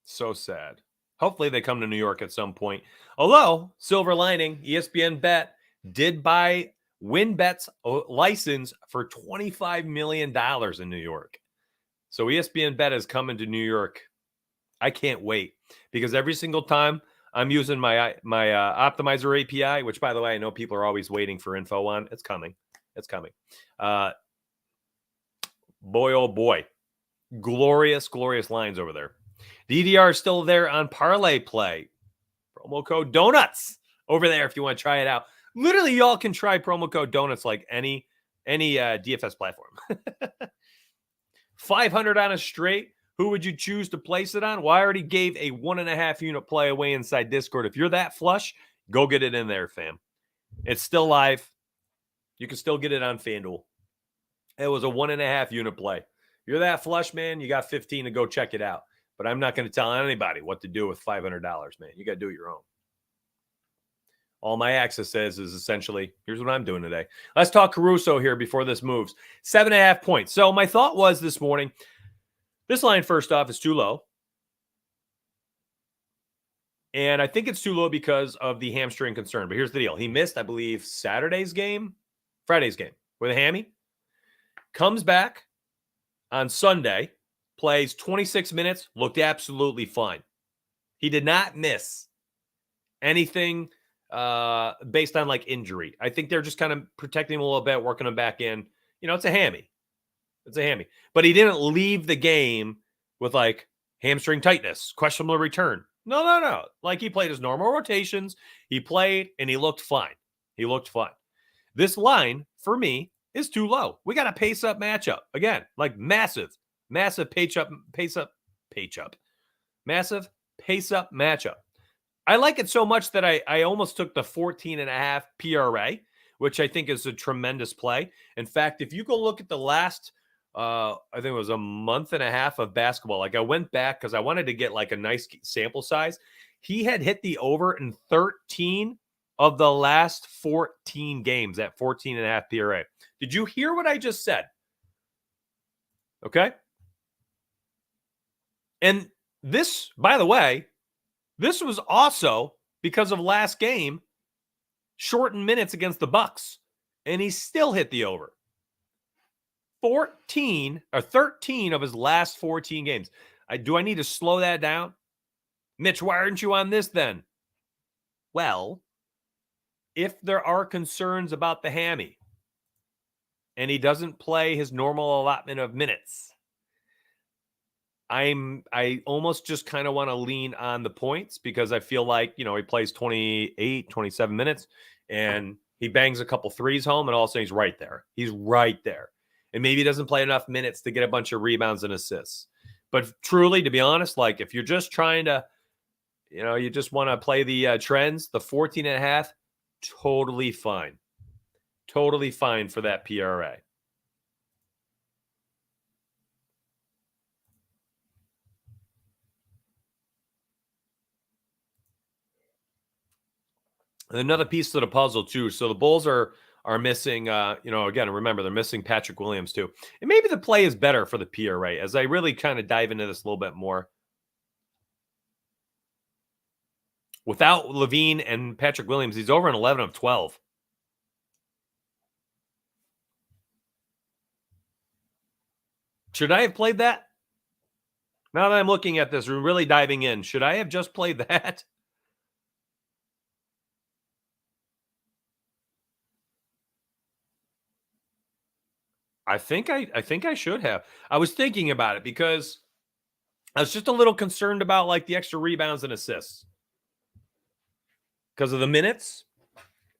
So sad. Hopefully they come to New York at some point. Although, silver lining, ESPN Bet did buy WinBet's license for $25 million in New York. So ESPN Bet is coming to New York. I can't wait because every single time I'm using my Optimizer API, which, by the way, I know people are always waiting for info on. It's coming. It's coming. Boy, oh boy. Glorious, glorious lines over there. DDR is still there on Parlay Play. Promo code Donuts over there if you want to try it out. Literally, y'all can try promo code Donuts like any DFS platform. 500 on a straight. Who would you choose to place it on? Well, I already gave a 1.5 unit play away inside Discord. If you're that flush, go get it in there, fam. It's still live. You can still get it on FanDuel. It was a 1.5 unit play. If you're that flush, man, you got 15 to go check it out. But I'm not going to tell anybody what to do with $500, man. You got to do it your own. All my access says is essentially, here's what I'm doing today. Let's talk Caruso here before this moves. 7.5 points. So my thought was this morning, this line, first off, is too low. And I think it's too low because of the hamstring concern. But here's the deal. He missed, I believe, Friday's game with a hammy. Comes back on Sunday, plays 26 minutes, looked absolutely fine. He did not miss anything based on, like, injury. I think they're just kind of protecting him a little bit, working him back in. You know, it's a hammy. It's a hammy. But he didn't leave the game with, like, hamstring tightness, questionable return. No. Like, he played his normal rotations. He played, and he looked fine. This line, for me, is too low. We got a pace-up matchup. Again, like, massive pace-up matchup. I like it so much that I almost took the 14.5 PRA, which I think is a tremendous play. In fact, if you go look at the last, I think it was a month and a half of basketball, like I went back because I wanted to get like a nice sample size. He had hit the over in 13 of the last 14 games at 14.5 PRA. Did you hear what I just said? Okay. And this, by the way, this was also because of last game, shortened minutes against the Bucks, and he still hit the over. 14 or 13 of his last 14 games. Do I need to slow that down? Mitch, why aren't you on this then? Well, if there are concerns about the hammy and he doesn't play his normal allotment of minutes, I almost just kind of want to lean on the points because I feel like, he plays 28, 27 minutes and he bangs a couple threes home and all of a sudden he's right there. He's right there. And maybe he doesn't play enough minutes to get a bunch of rebounds and assists. But truly, to be honest, like if you're just trying to, you just want to play the trends, the 14.5, totally fine. Totally fine for that PRA. Another piece to the puzzle too. So the Bulls are missing, again, remember they're missing Patrick Williams too. And maybe the play is better for the PRA as I really kind of dive into this a little bit more. Without Levine and Patrick Williams, he's over an 11 of 12. Should I have played that? Now that I'm looking at this, really diving in, should I have just played that? I think I should have. I was thinking about it because I was just a little concerned about like the extra rebounds and assists because of the minutes.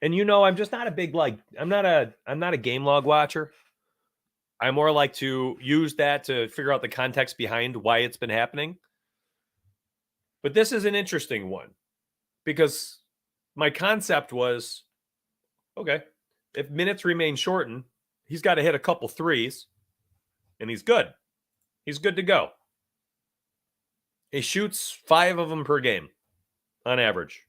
And I'm just not a big I'm not a game log watcher. I more like to use that to figure out the context behind why it's been happening. But this is an interesting one because my concept was, okay, if minutes remain shortened, he's got to hit a couple threes and he's good. He's good to go. He shoots 5 of them per game on average.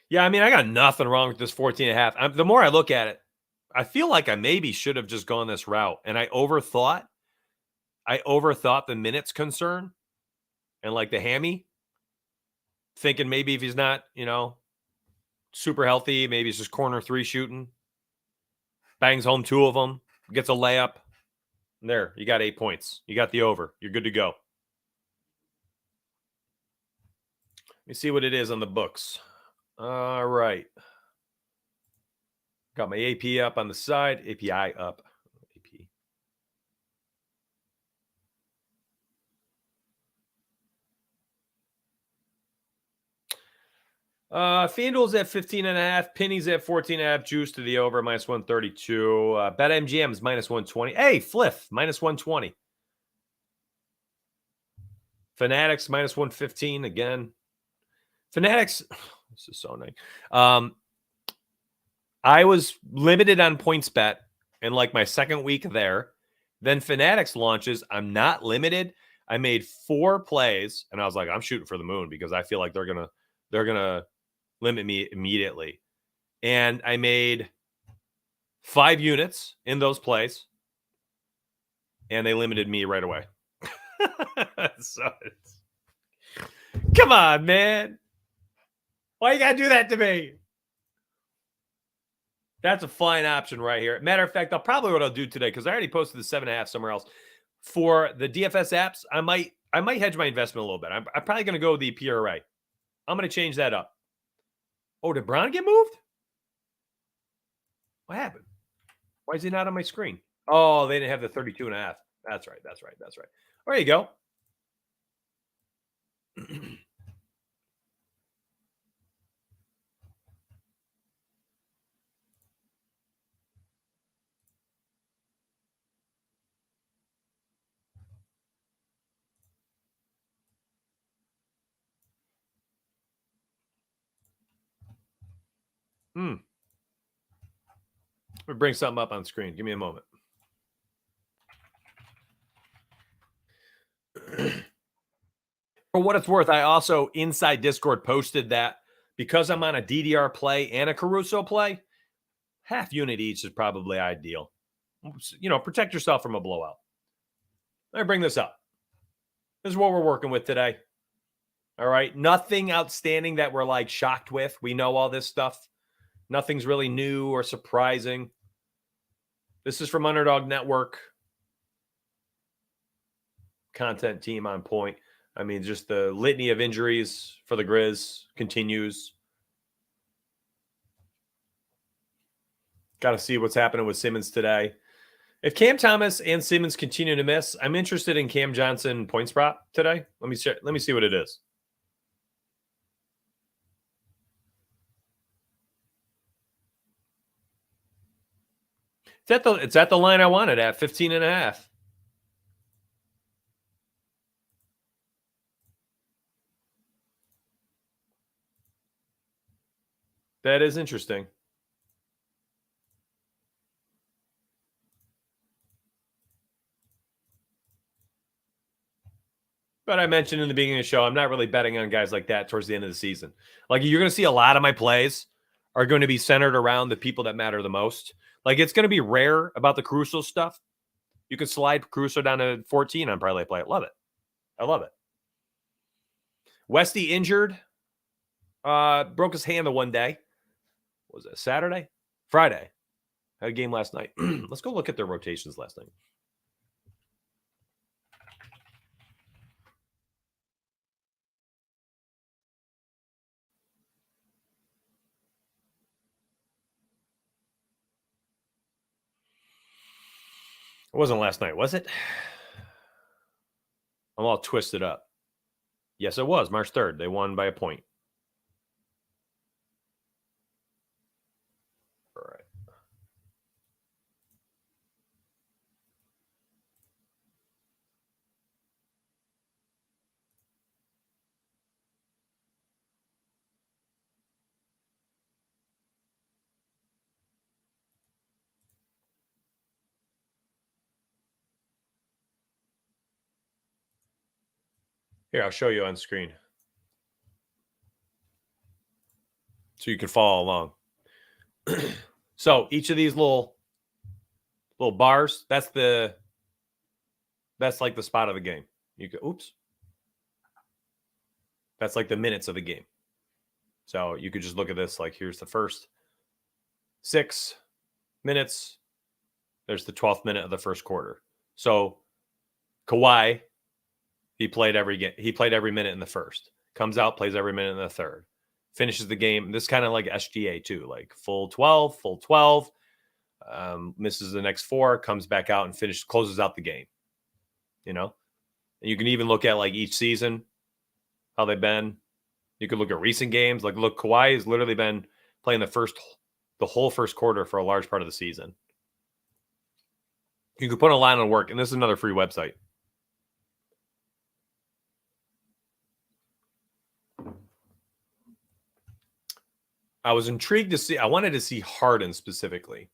Yeah, I mean, I got nothing wrong with this 14.5. The more I look at it, I feel like I maybe should have just gone this route. And I overthought the minutes concern and like the hammy, thinking maybe if he's not, super healthy, maybe it's just corner 3 shooting, bangs home 2 of them, gets a layup. There, you got 8 points. You got the over. You're good to go. Let me see what it is on the books. All right. Got my AP up on the side. API up. AP. FanDuel's at 15.5. Penny's at 14.5. Juice to the over, minus 132. BetMGM is minus 120. Hey, Fliff, minus 120. Fanatics, minus 115 again. Fanatics, this is so nice. I was limited on PointsBet in like my second week there. Then Fanatics launches. I'm not limited. I made 4 plays, and I was like, I'm shooting for the moon because I feel like they're gonna limit me immediately. And I made 5 units in those plays, and they limited me right away. So come on, man. Why you gotta do that to me? That's a fine option right here. Matter of fact, what I'll do today, because I already posted the 7.5 somewhere else. For the DFS apps, I might hedge my investment a little bit. I'm probably going to go the PRA. I'm going to change that up. Oh, did Braun get moved? What happened? Why is he not on my screen? Oh, they didn't have the 32.5. That's right. There you go. Let me bring something up on the screen. Give me a moment. For what it's worth, I also inside Discord posted that because I'm on a DDR play and a Caruso play, half unit each is probably ideal. Protect yourself from a blowout. Let me bring this up. This is what we're working with today. All right. Nothing outstanding that we're like shocked with. We know all this stuff. Nothing's really new or surprising. This is from Underdog Network. Content team on point. I mean, just the litany of injuries for the Grizz continues. Got to see what's happening with Simmons today. If Cam Thomas and Simmons continue to miss, I'm interested in Cam Johnson points prop today. Let me see what it is. It's at the line I wanted at 15.5. That is interesting. But I mentioned in the beginning of the show, I'm not really betting on guys like that towards the end of the season. Like, you're going to see a lot of my plays are going to be centered around the people that matter the most. Like, it's going to be rare about the Caruso stuff. You could slide Caruso down to 14 on Parlay Play. Love it. I love it. Westy injured. Broke his hand the one day. Was it Saturday? Friday. Had a game last night. Let's go look at their rotations last night. It wasn't last night, was it? I'm all twisted up. Yes, it was March 3rd. They won by a point. All right. Here, I'll show you on screen so you can follow along. So each of these little bars, that's like the spot of the game. You could, oops. That's like the minutes of the game. So you could just look at this like, here's the first 6 minutes. There's the 12th minute of the first quarter. So Kawhi, he played every minute in the first. Comes out, plays every minute in the third. Finishes the game. This kind of like SGA too, like full 12. Misses the next 4, comes back out and closes out the game. You know, and you can even look at like each season, how they've been. You could look at recent games. Like, look, Kawhi has literally been playing the whole first quarter for a large part of the season. You could put a line on work, and this is another free website. I was intrigued to see. I wanted to see Harden specifically.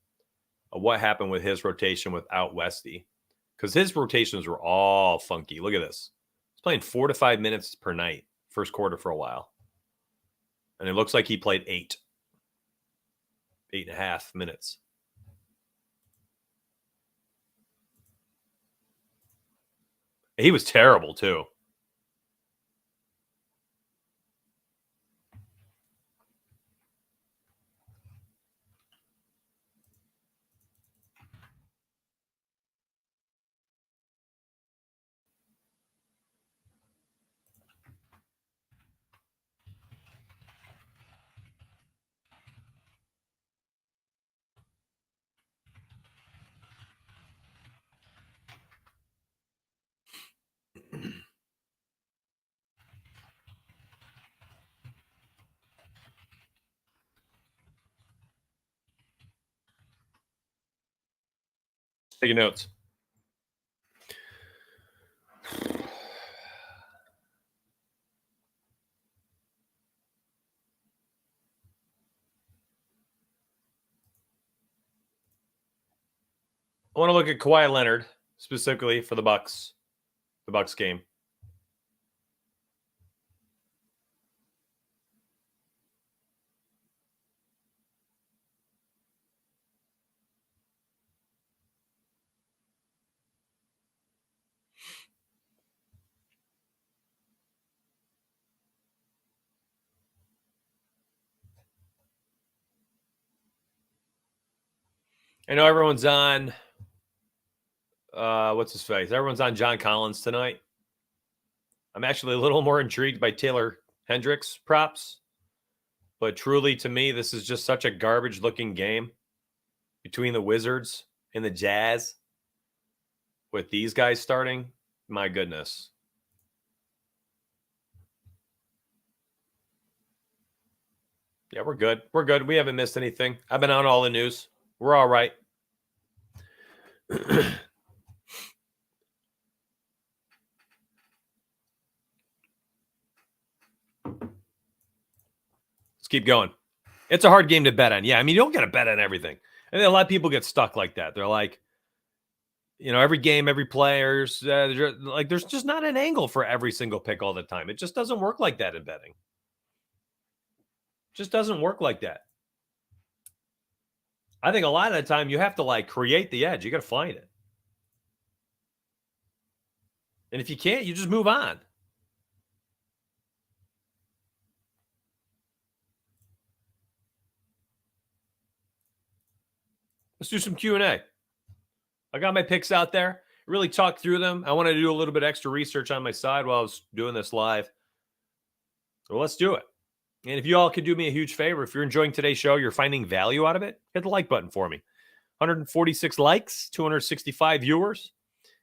What happened with his rotation without Westy? Because his rotations were all funky. Look at this. He's playing 4 to 5 minutes per night, first quarter for a while. And it looks like he played 8.5 minutes. He was terrible, too. Taking notes. I want to look at Kawhi Leonard specifically for the Bucks game. I know everyone's on, what's his face? Everyone's on John Collins tonight. I'm actually a little more intrigued by Taylor Hendricks props. But truly, to me, this is just such a garbage-looking game between the Wizards and the Jazz with these guys starting. My goodness. Yeah, we're good. We're good. We haven't missed anything. I've been on all the news. We're all right. Let's keep going. It's a hard game to bet on. Yeah, I mean, you don't got to bet on everything. And a lot of people get stuck like that. They're like, every game, every player's like, there's just not an angle for every single pick all the time. It just doesn't work like that in betting. Just doesn't work like that. I think a lot of the time you have to create the edge. You got to find it. And if you can't, you just move on. Let's do some Q&A. I got my picks out there. Really talk through them. I wanted to do a little bit extra research on my side while I was doing this live. So let's do it. And if you all could do me a huge favor, if you're enjoying today's show, you're finding value out of it, hit the like button for me. 146 likes, 265 viewers.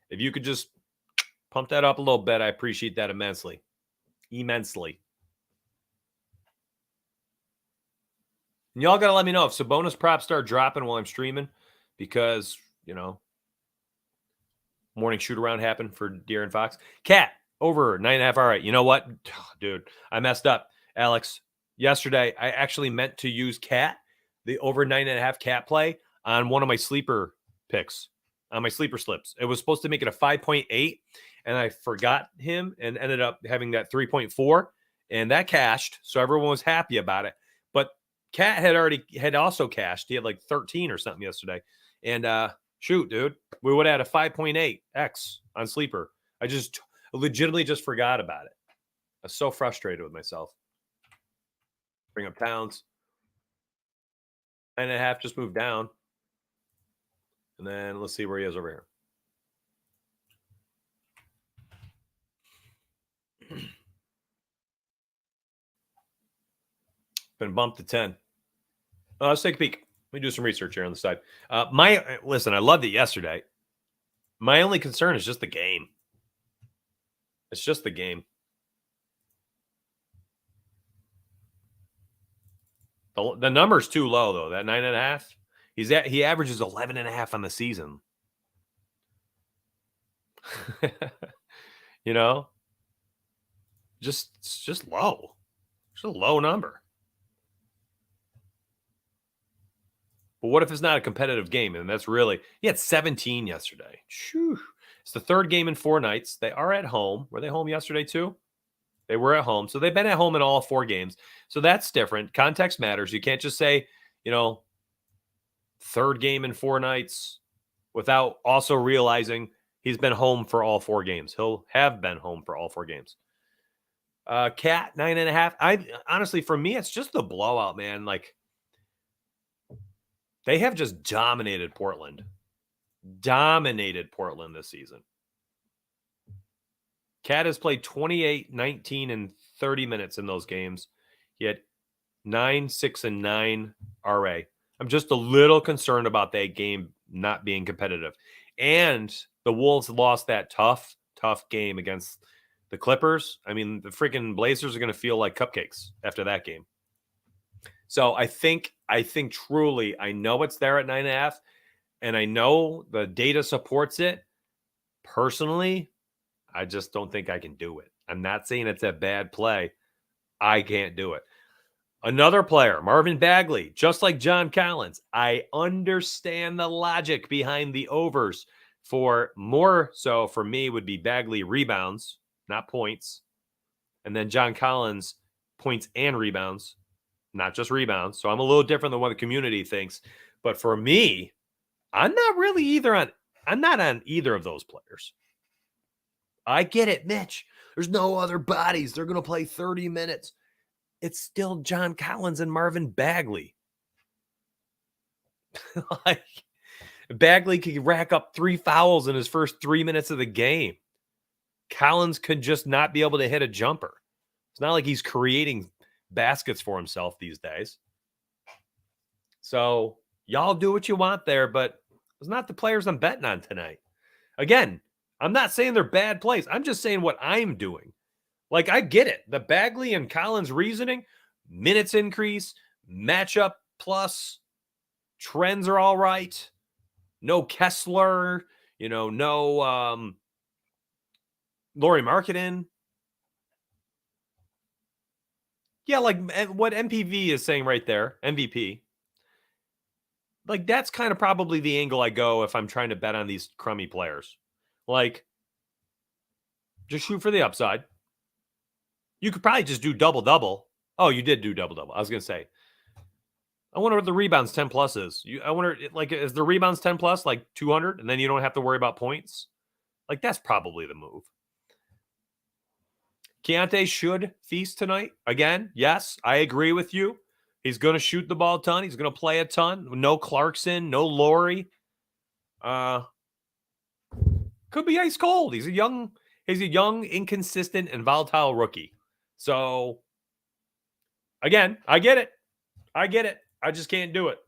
If you could just pump that up a little bit, I appreciate that immensely. Immensely. And y'all got to let me know if Sabonis props start dropping while I'm streaming because, morning shoot around happened for De'Aaron Fox. Cat, over 9.5. All right. You know what? Dude, I messed up. Alex, yesterday, I actually meant to use Cat, the over 9.5 Cat play on one of my sleeper picks, on my sleeper slips. It was supposed to make it a 5.8, and I forgot him and ended up having that 3.4, and that cashed, so everyone was happy about it. But Cat had also cashed. He had like 13 or something yesterday. And shoot, dude, we would have had a 5.8x on sleeper. I just legitimately just forgot about it. I was so frustrated with myself. Bring up Towns. 9.5 just moved down. And then let's see where he is over here. Been bumped to 10. Let's take a peek. Let me do some research here on the side. Listen, I loved it yesterday. My only concern is just the game. It's just the game. The number's too low, though. That 9.5. He averages 11.5 on the season. It's just low. It's a low number. But what if it's not a competitive game? And that's really, he had 17 yesterday. Whew. It's the third game in 4 nights. They are at home. Were they home yesterday too? They were at home. So they've been at home in all 4 games. So that's different. Context matters. You can't just say, third game in 4 nights without also realizing he's been home for all 4 games. He'll have been home for all 4 games. Cat, 9.5. Honestly, for me, it's just the blowout, man. They have just dominated Portland. Dominated Portland this season. Cat has played 28, 19, and 30 minutes in those games. He had 9, 6, and 9 RA. I'm just a little concerned about that game not being competitive. And the Wolves lost that tough game against the Clippers. I mean, the freaking Blazers are going to feel like cupcakes after that game. So I think truly, I know it's there at 9.5, and I know the data supports it. Personally, I just don't think I can do it. I'm not saying it's a bad play. I can't do it. Another player, Marvin Bagley, just like John Collins. I understand the logic behind the overs. For more so for me would be Bagley rebounds, not points. And then John Collins, points and rebounds. Not just rebounds. So I'm a little different than what the community thinks. But for me, I'm not on either of those players. I get it, Mitch. There's no other bodies. They're going to play 30 minutes. It's still John Collins and Marvin Bagley. Bagley could rack up 3 fouls in his first 3 minutes of the game. Collins could just not be able to hit a jumper. It's not like he's creating baskets for himself these days. So y'all do what you want there, but it's not the players I'm betting on tonight. Again, I'm not saying they're bad plays. I'm just saying what I'm doing. Like, I get it. The Bagley and Collins reasoning, minutes increase, matchup plus, trends are all right. No Kessler, no Laurie Marketing. Yeah, like what MPV is saying right there, MVP. Like, that's kind of probably the angle I go if I'm trying to bet on these crummy players. Like, just shoot for the upside. You could probably just do double-double. Oh, you did do double-double. I was going to say. I wonder what the rebounds 10 plus is. I wonder, like, is the rebounds 10 plus like 200 and then you don't have to worry about points? Like, that's probably the move. Keontae should feast tonight. Again, yes, I agree with you. He's going to shoot the ball a ton. He's going to play a ton. No Clarkson, no Laurie. Could be ice cold. He's a young, inconsistent, and volatile rookie. So, again, I get it. I just can't do it.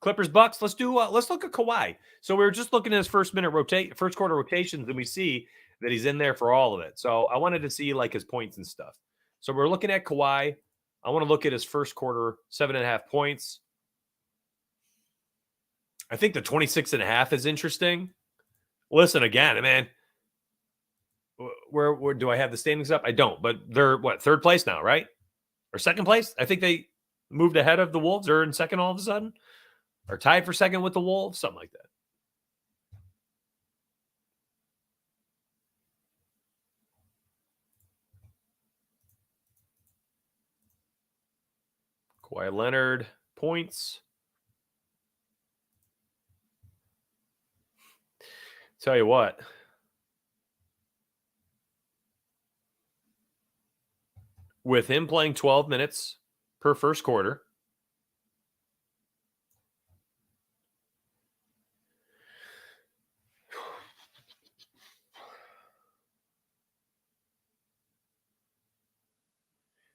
Clippers Bucks. Let's look at Kawhi. So we were just looking at his first quarter rotations, and we see that he's in there for all of it. So I wanted to see like his points and stuff. So we're looking at Kawhi. I want to look at his first quarter, 7.5 points. I think the 26.5 is interesting. Listen, again, man, where do I have the standings up? I don't, but they're third place now, right? Or second place? I think they moved ahead of the Wolves. They're in second all of a sudden. Or tied for second with the Wolves, something like that. Kawhi Leonard, points. Tell you what. With him playing 12 minutes per first quarter,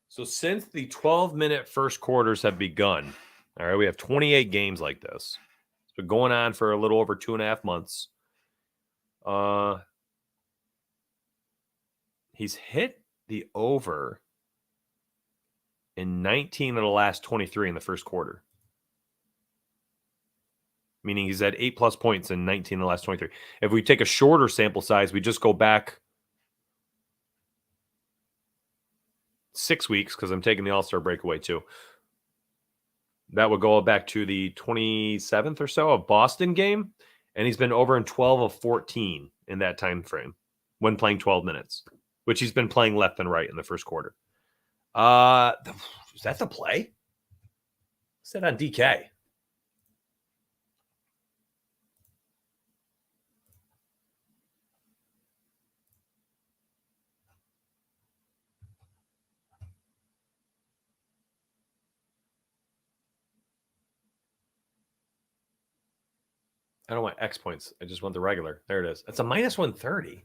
so since the 12-minute first quarters have begun, all right, we have 28 games like this. It's been going on for a little over 2.5 months. He's hit the over in 19 of the last 23 in the first quarter. Meaning he's had 8+ points in 19 of the last 23. If we take a shorter sample size, we just go back 6 weeks, because I'm taking the All-Star break away too. That would go back to the 27th or so of Boston game, and he's been over in 12 of 14 in that time frame when playing 12 minutes, which he's been playing left and right in the first quarter. Is that the play? What's that on DK? I don't want X points. I just want the regular. There it is. It's a minus 130.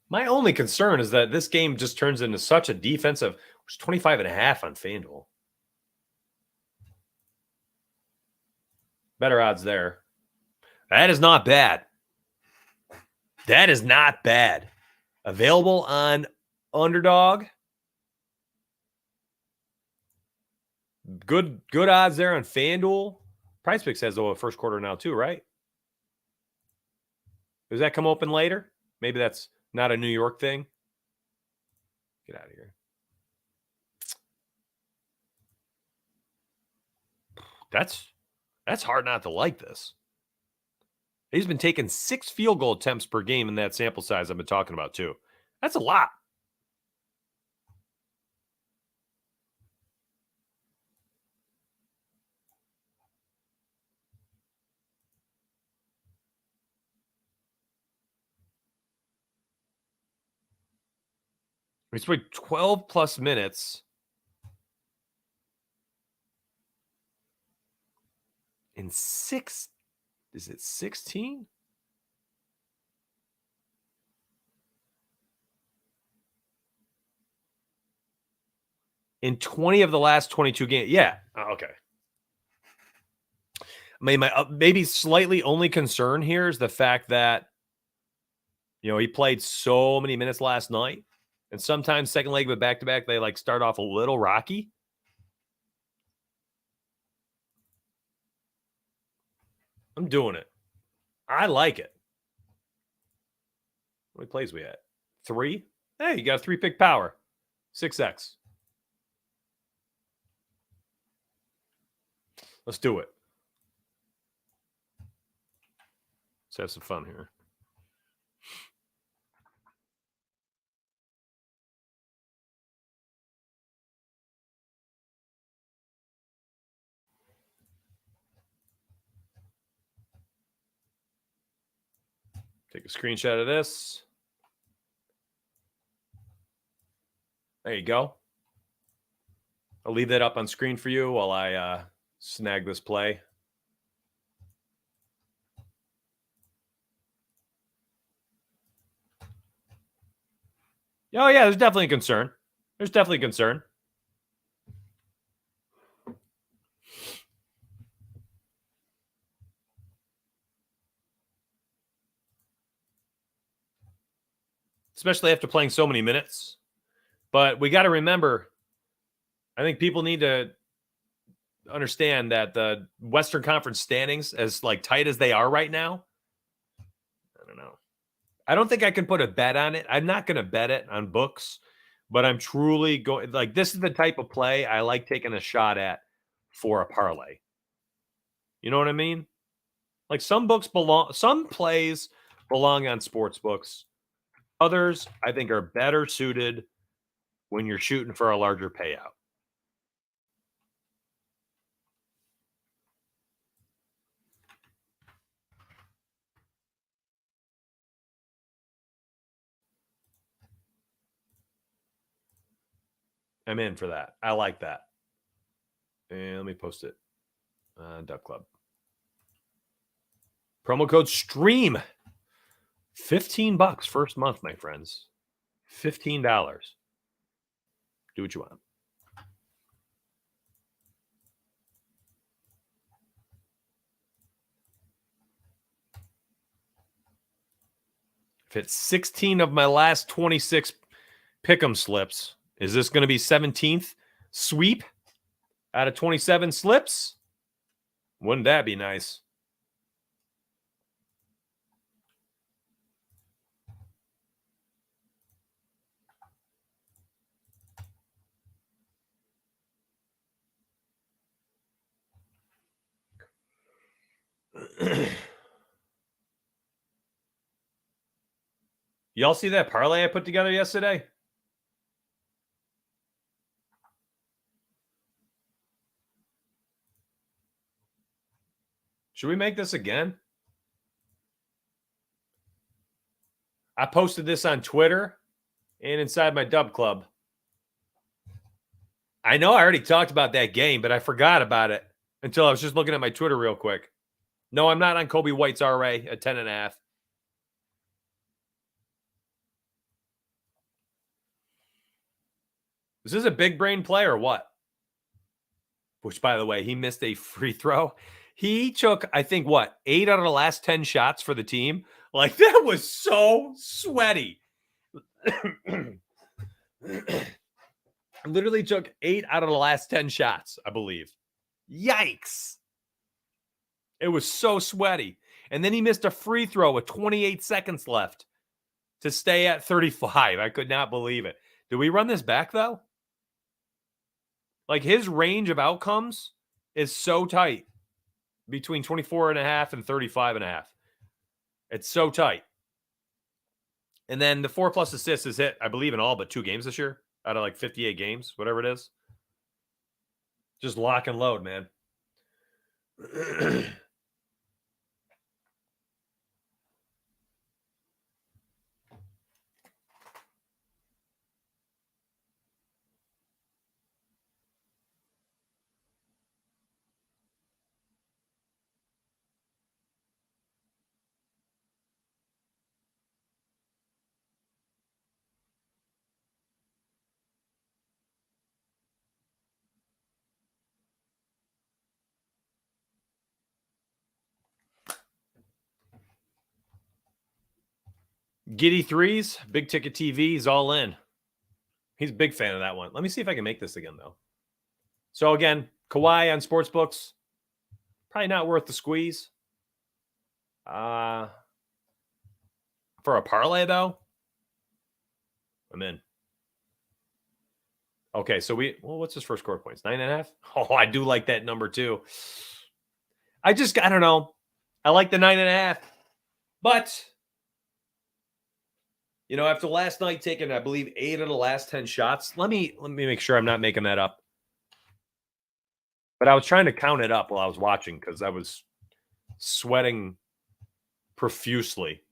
My only concern is that this game just turns into such a defensive. It's 25.5 on FanDuel. Better odds there. That is not bad. That is not bad. Available on Underdog. Good odds there on FanDuel. Prizepicks has a first quarter now too, right? Does that come open later? Maybe that's not a New York thing. Get out of here. That's hard not to like this. He's been taking 6 field goal attempts per game in that sample size I've been talking about too. That's a lot. He's played 12 plus minutes in is it 16? In 20 of the last 22 games. Yeah. Okay. I mean, my maybe slightly only concern here is the fact that, he played so many minutes last night. And sometimes second leg of a back-to-back, they like start off a little rocky. I'm doing it. I like it. How many plays we at? 3? Hey, you got a 3-pick power. 6x. Let's do it. Let's have some fun here. Take a screenshot of this. There you go. I'll leave that up on screen for you while I snag this play. Oh, yeah, there's definitely a concern. There's definitely a concern. Especially after playing so many minutes. But we got to remember, I think people need to understand that the Western Conference standings, as like tight as they are right now, I don't know. I don't think I can put a bet on it. I'm not going to bet it on books, but I'm truly going, like, this is the type of play I like taking a shot at for a parlay. You know what I mean? Like some plays belong on sports books. Others, I think, are better suited when you're shooting for a larger payout. I'm in for that. I like that. And let me post it. Duck Club. Promo code STREAM. $15 first month, my friends. $15. Do what you want. If it's 16 of my last 26 pick'em slips, is this going to be 17th sweep out of 27 slips? Wouldn't that be nice? Y'all see that parlay I put together yesterday? Should we make this again? I posted this on Twitter and inside my Dub Club. I know I already talked about that game, but I forgot about it until I was just looking at my Twitter real quick. No, I'm not on Kobe White's RA at 10.5. Is this a big brain play or what? Which, by the way, he missed a free throw. He took, I think, 8 out of the last 10 shots for the team. Like, that was so sweaty. Literally took 8 out of the last 10 shots, I believe. Yikes. It was so sweaty. And then he missed a free throw with 28 seconds left to stay at 35. I could not believe it. Did we run this back, though? Like, his range of outcomes is so tight between 24.5 and 35.5. It's so tight. And then the 4+ assists is hit, I believe, in all but 2 games this year out of like 58 games, whatever it is. Just lock and load, man. Giddy threes, big ticket TV, he's all in. He's a big fan of that one. Let me see if I can make this again, though. So again, Kawhi on sportsbooks, probably not worth the squeeze. For a parlay, though, I'm in. Okay, so what's his first quarter points? 9.5? Oh, I do like that number too. I don't know. I like the 9.5. But, after last night taking, I believe, 8 of the last 10 shots, let me make sure I'm not making that up. But I was trying to count it up while I was watching because I was sweating profusely.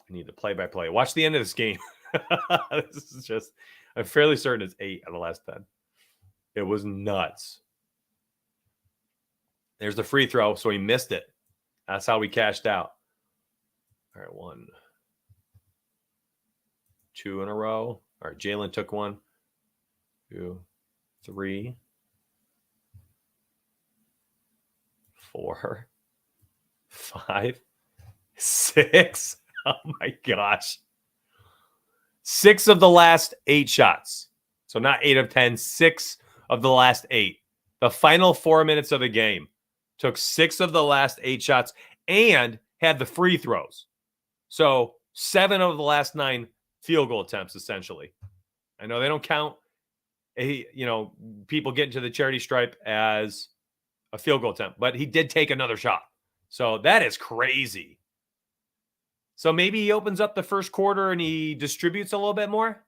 I need the play-by-play. Watch the end of this game. This is just, I'm fairly certain it's 8 out of the last 10. It was nuts. There's the free throw, so he missed it. That's how we cashed out. All right, 1, 2 in a row. All right, Jalen took 1, 2, 3, 4, 5, 6. Oh my gosh. 6 of the last 8 shots. So not 8 of 10, 6 of the last 8. The final 4 minutes of the game took 6 of the last 8 shots and had the free throws. So 7 of the last 9 field goal attempts, essentially. I know they don't count, people getting to the charity stripe as a field goal attempt, but he did take another shot. So that is crazy. So maybe he opens up the first quarter and he distributes a little bit more,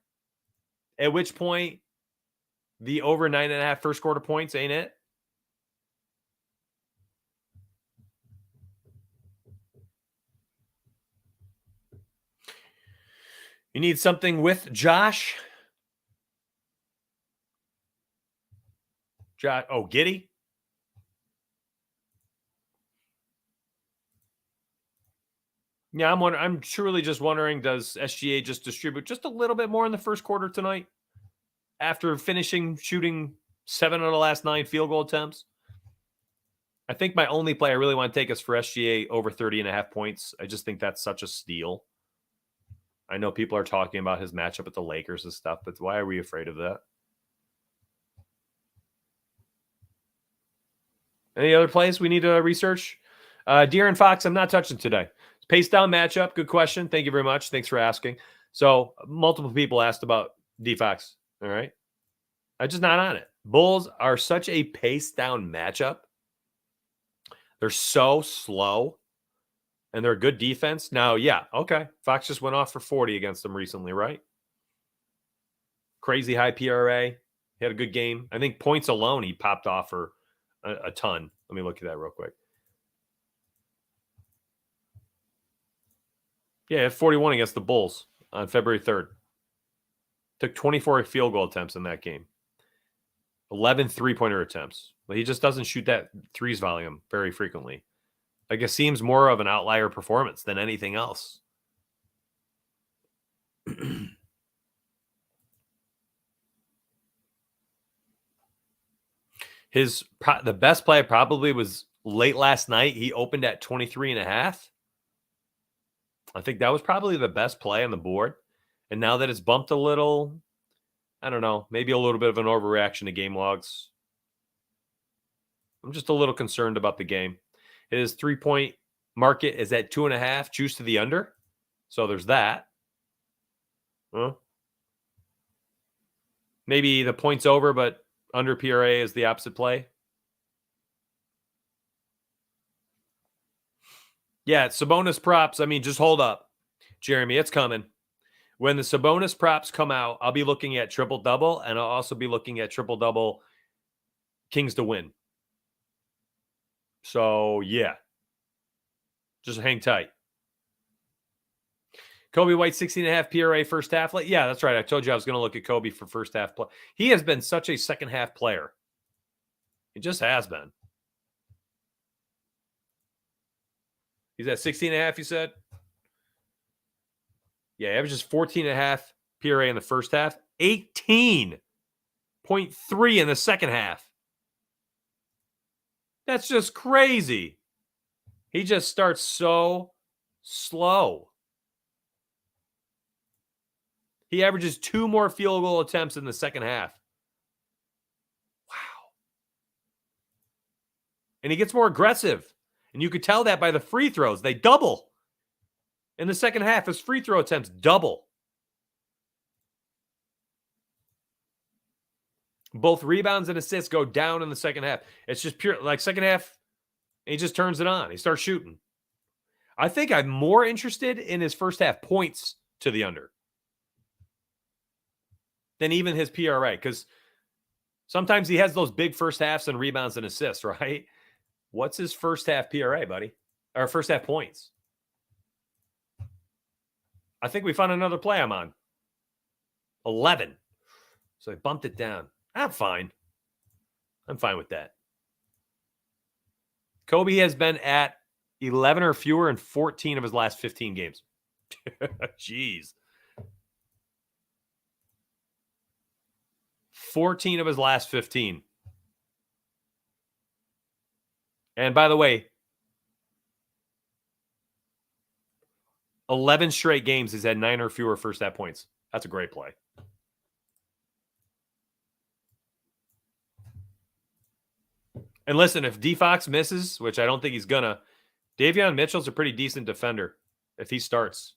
at which point the over 9.5 first quarter points ain't it. You need something with Josh. Giddy. Yeah, I'm truly just wondering, does SGA just distribute just a little bit more in the first quarter tonight after shooting 7 of the last 9 field goal attempts? I think my only play I really want to take is for SGA over 30.5 points. I just think that's such a steal. I know people are talking about his matchup with the Lakers and stuff, but why are we afraid of that? Any other plays we need to research? De'Aaron Fox, I'm not touching today. Pace down matchup. Good question. Thank you very much. Thanks for asking. So multiple people asked about D-Fox. All right. I'm just not on it. Bulls are such a pace down matchup. They're so slow. And they're a good defense. Now, yeah, okay. Fox just went off for 40 against them recently, right? Crazy high PRA. He had a good game. I think points alone, he popped off for a ton. Let me look at that real quick. Yeah, he had 41 against the Bulls on February 3rd. Took 24 field goal attempts in that game. 11 three-pointer attempts. But he just doesn't shoot that threes volume very frequently. Like, it seems more of an outlier performance than anything else. The best play probably was late last night. He opened at 23.5. I think that was probably the best play on the board. And now that it's bumped a little, I don't know, maybe a little bit of an overreaction to game logs. I'm just a little concerned about the game. His 3-point market is at 2.5, juice to the under. So there's that. Huh? Maybe the point's over, but under PRA is the opposite play. Yeah, Sabonis props. I mean, just hold up, Jeremy. It's coming. When the Sabonis props come out, I'll be looking at triple-double, and I'll also be looking at triple-double Kings to win. So, yeah. Just hang tight. Kobe White, 16.5 PRA first half. Yeah, that's right. I told you I was going to look at Kobe for first half play. He has been such a second half player. He just has been. He's at 16.5, you said? Yeah, averages 14.5 PRA in the first half. 18.3 in the second half. That's just crazy. He just starts so Slow. He averages 2 more field goal attempts in the second half. Wow. And he gets more aggressive. And you could tell that by the free throws. They double. In the second half, his free throw attempts double. Both rebounds and assists go down in the second half. It's just pure, like second half, he just turns it on. He starts shooting. I think I'm more interested in his first half points to the under than even his PRA, because sometimes he has those big first halves and rebounds and assists, right? What's his first half PRA, buddy? Or first half points? I think we found another play I'm on. 11. So I bumped it down. I'm fine. I'm fine with that. Kobe has been at 11 or fewer in 14 of his last 15 games. Jeez. 14 of his last 15. And by the way, 11 straight games he's had 9 or fewer first half points. That's a great play. And listen, if D Fox misses, which I don't think he's gonna, Davion Mitchell's a pretty decent defender if he starts.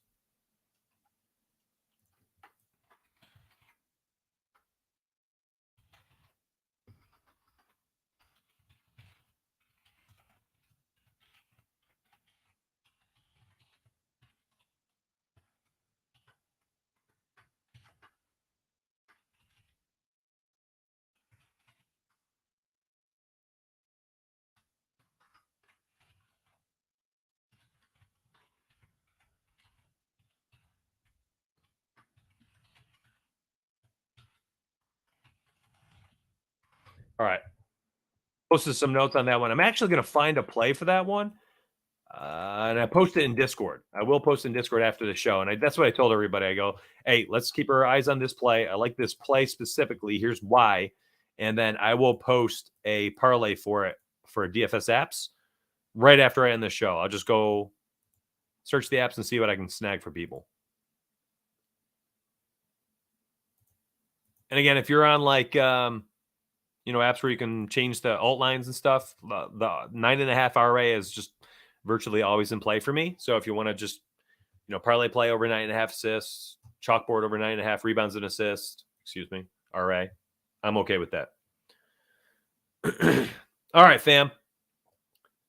All right. Posted some notes on that one. I'm actually going to find a play for that one. And I posted in Discord. I will post in Discord after the show. And that's what I told everybody. I go, hey, let's keep our eyes on this play. I like this play specifically. Here's why. And then I will post a parlay for it for DFS apps right after I end the show. I'll just go search the apps and see what I can snag for people. And again, if you're on like, apps where you can change the alt lines and stuff, the 9.5 RA is just virtually always in play for me. So if you want to just, parlay play over 9.5 assists, chalkboard over 9.5 rebounds and assists, RA, I'm okay with that. All right, fam.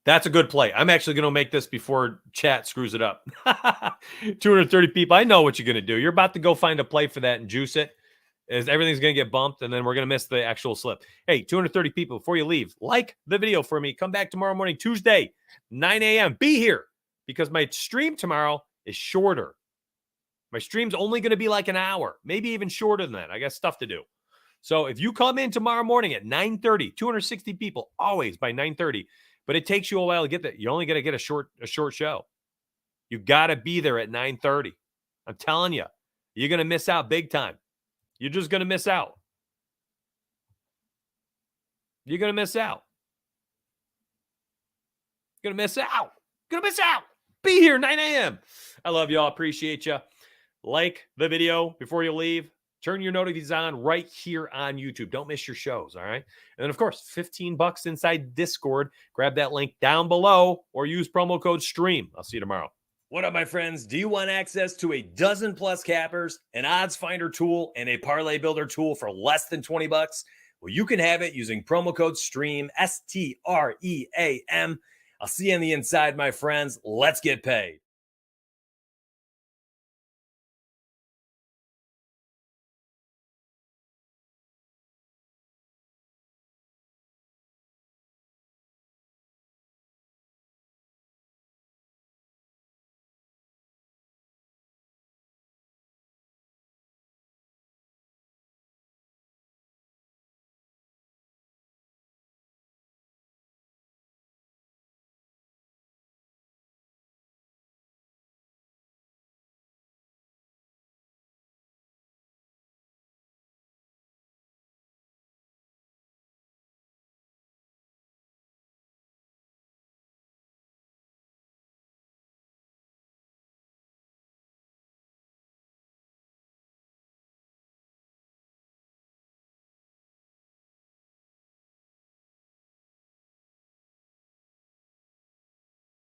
That's a good play. I'm actually going to make this before chat screws it up. 230 people. I know what you're going to do. You're about to go find a play for that and juice it. Everything's going to get bumped, and then we're going to miss the actual slip. Hey, 230 people, before you leave, like the video for me. Come back tomorrow morning, Tuesday, 9 a.m. Be here, because my stream tomorrow is shorter. My stream's only going to be like an hour, maybe even shorter than that. I got stuff to do. So if you come in tomorrow morning at 9:30, 260 people, always by 9:30, but it takes you a while to get there. You're only going to get a short show. You got to be there at 9:30. I'm telling you, you're going to miss out big time. You're just going to miss out. You're going to miss out. You're going to miss out. Going to miss out. Be here, 9 a.m. I love y'all. Appreciate you. Like the video before you leave. Turn your notifications on right here on YouTube. Don't miss your shows, all right? And then, of course, $15 inside Discord. Grab that link down below or use promo code STREAM. I'll see you tomorrow. What up, my friends? Do you want access to a dozen plus cappers, an odds finder tool, and a parlay builder tool for less than $20? Well, you can have it using promo code STREAM, STREAM. I'll see you on the inside, my friends. Let's get paid.